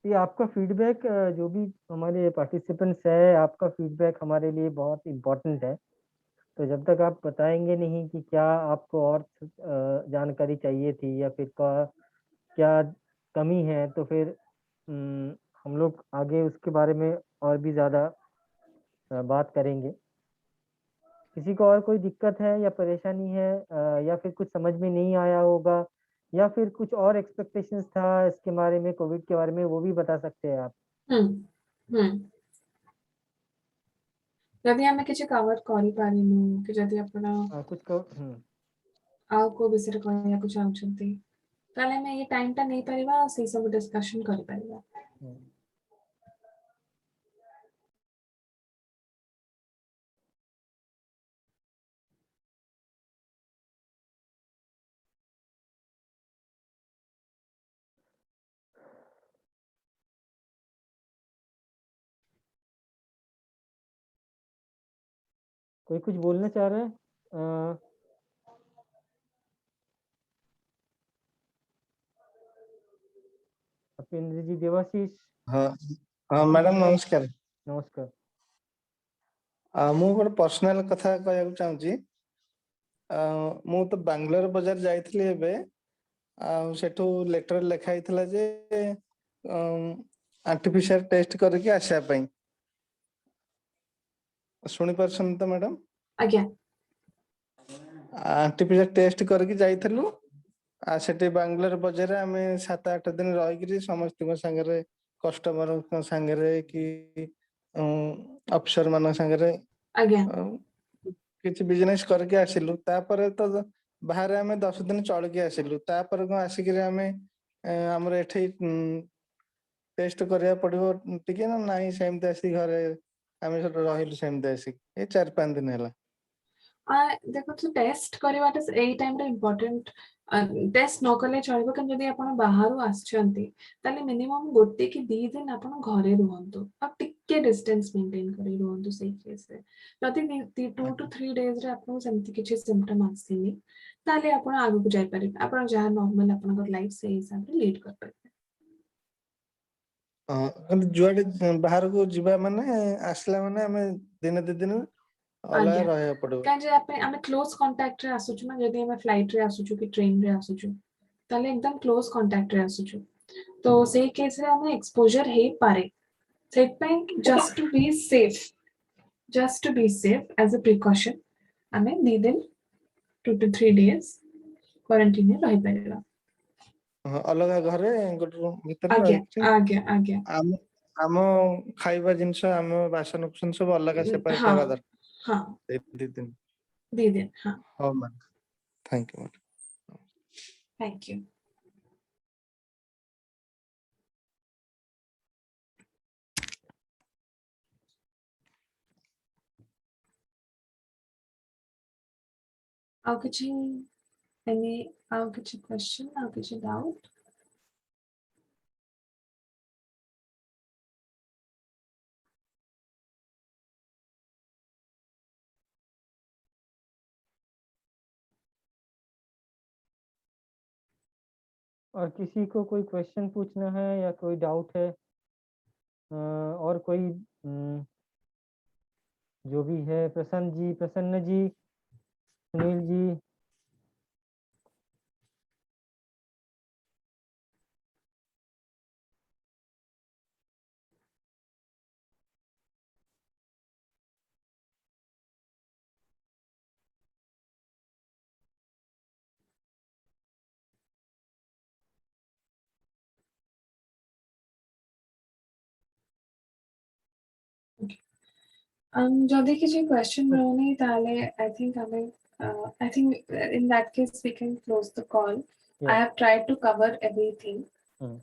ये आपका फीडबैक जो भी हमारे पार्टिसिपेंट्स है आपका फीडबैक हमारे लिए बहुत इम्पोर्टेंट है। तो जब तक आप बताएंगे नहीं कि क्या आपको और जानकारी चाहिए थी या फिर क्या कमी है तो फिर हम लोग आगे उसके बारे में और भी ज़्यादा बात करेंगे। किसी को और कोई दिक्कत है या परेशानी है या फिर कुछ समझ में नहीं आया होगा या फिर कुछ और एक्सपेक्टेशंस था इसके बारे में कोविड के बारे में वो भी बता सकते हैं आप। जदि आमे किछि कवर करि पारिनु कि जदि आपण कुछ को आउ को विषय कहया को चाहछंती ताले हमें ये टाइम टा नहीं परिबा से सब डिस्कशन करि परिबा। कोई कुछ बोलना चाह रहा है? अपेंद्र जी, देवाशीष। हाँ हाँ मैडम नमस्कार। नमस्कार। मु गोटे पर्सनल कथा कहया चाहूँगी। मु तो बांग्लोर बाजार जाइथिली एबे सेठू लेटर लिखा हितला जे आर्टिफिशियल टेस्ट करके आशा पई। सुनि परछन तो मैडम? आज्ञा। आर्टिफिशियल टेस्ट करके जाइथिलु सेठी बांग्लोर बाजार आमे 7-8 दिन रहिकरी समस्त संगे कस्टमर संगे कि अफसर मान संगे आज्ञा किछि बिजनेस करके आसिलु तापर तो बाहर आमे 10 दिन चल के आसिलु तापर को आसिकरी आमे हमर एठी टेस्ट करिया पड़िबो टिके ना नाही सेमते आसी घरे आमे सब रहिलु सेमते आसी ए 4-5 दिन हैला। देखो तो टेस्ट करवाटा एई टाइम रे इम्पोर्टेंट टेस्ट न कले चलबो कि जदि आपण बाहर आछंती ताले मिनिमम गोटे कि 2 दिन आपण घरे रहंतु अब टिके डिस्टेंस मेंटेन करी रहंतु सही केस रे जदि 2 to 3 डेज रे आपण सेमति किछि सिम्पटम आसीनी ताले आपण आगु को जाय पारे आपण जहा नॉर्मल आपण लाइफ से हिसाब रे लीड कर पारे। जुआडे बाहर को जीवा माने आसला माने हमें दिन 2 दिन अलग रहया पड़ो काजे आमे क्लोज कांटेक्ट रे आसुछु ना जदि हमें फ्लाइट रे आसुछु कि ट्रेन रे आसुछु ताले एकदम क्लोज कांटेक्ट रे आसुछु तो सेही केस रे हमें एक्सपोजर हे पारे सेट पे just to be safe as a precaution हमें 2 दिन 2 to 3 डेज क्वारंटाइन रे रहि पारेला। अलग घरे गोटे रूम भीतर आज्ञा आज्ञा आज्ञा आम खाइबा जिंस आम बासन कुसन सब अलग सेपरेट हाँ हेबा दरकार। हाँ 2 दिन 2 दिन हाँ। हो ma'am thank you ma'am. Thank you. आउ किछि any आउ किछि क्वेश्चन आउ किछि डाउट? और किसी को कोई क्वेश्चन पूछना है या कोई डाउट है? और कोई जो भी है, प्रसन्न जी, सुनील जी। जदि किसी क्वेश्चन रहनी ताले I think in that case we can close the call. Yeah. I have tried to cover everything. Hmm.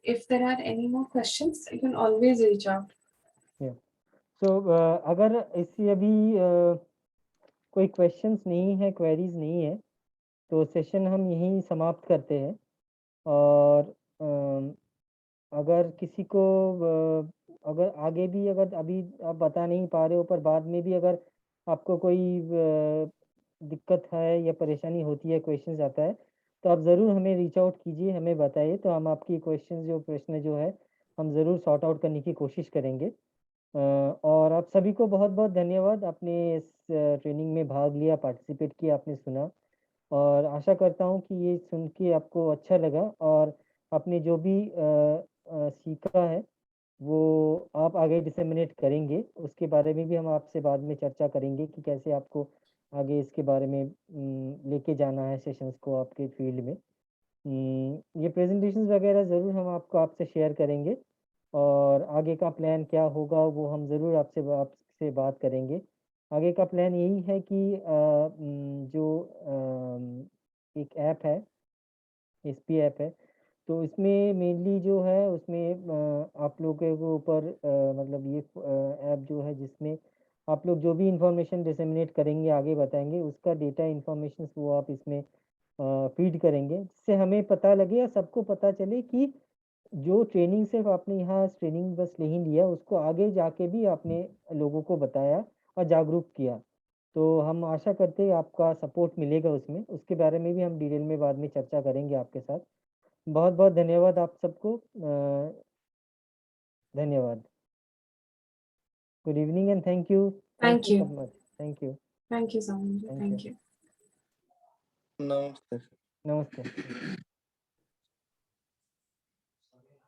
If there are any more questions, you can always reach out. Yeah. So अगर इसी अभी कोई questions नहीं है, queries नहीं है, तो session हम यहीं समाप्त करते हैं। और अगर किसी को अगर आगे भी अगर अभी आप बता नहीं पा रहे हो पर बाद में भी अगर आपको कोई दिक्कत है या परेशानी होती है, क्वेश्चंस आता है, तो आप ज़रूर हमें रीच आउट कीजिए, हमें बताइए, तो हम आपकी प्रश्न जो है हम ज़रूर सॉर्ट आउट करने की कोशिश करेंगे। और आप सभी को बहुत बहुत धन्यवाद, आपने इस ट्रेनिंग में भाग लिया, पार्टिसिपेट किया, आपने सुना, और आशा करता हूँ कि ये सुन के आपको अच्छा लगा और आपने जो भी सीखा है वो आप आगे डिसेमिनेट करेंगे। उसके बारे में भी हम आपसे बाद में चर्चा करेंगे कि कैसे आपको आगे इसके बारे में लेके जाना है सेशंस को आपके फील्ड में। ये प्रेजेंटेशंस वगैरह ज़रूर हम आपसे शेयर करेंगे और आगे का प्लान क्या होगा वो हम ज़रूर आपसे से बात करेंगे। आगे का प्लान यही है कि जो एक ऐप है, एसपी ऐप है, तो इसमें मेनली जो है उसमें आप लोगों के ऊपर मतलब ये ऐप जो है जिसमें आप लोग जो भी इंफॉर्मेशन डिसेमिनेट करेंगे, आगे बताएंगे, उसका डेटा इंफॉर्मेशन वो आप इसमें फीड करेंगे, जिससे हमें पता लगे या सबको पता चले कि जो ट्रेनिंग सिर्फ आपने यहाँ ट्रेनिंग बस नहीं लिया, उसको आगे जाके भी आपने लोगों को बताया और जागरूक किया। तो हम आशा करते हैं आपका सपोर्ट मिलेगा उसमें, उसके बारे में भी हम डिटेल में बाद में चर्चा करेंगे आपके साथ। बहुत बहुत धन्यवाद आप सबको, धन्यवाद। Good evening and thank you Thank you. so much, thank you, Thank you, Soumya. Thank Thank you. you. नमस्ते। नमस्ते।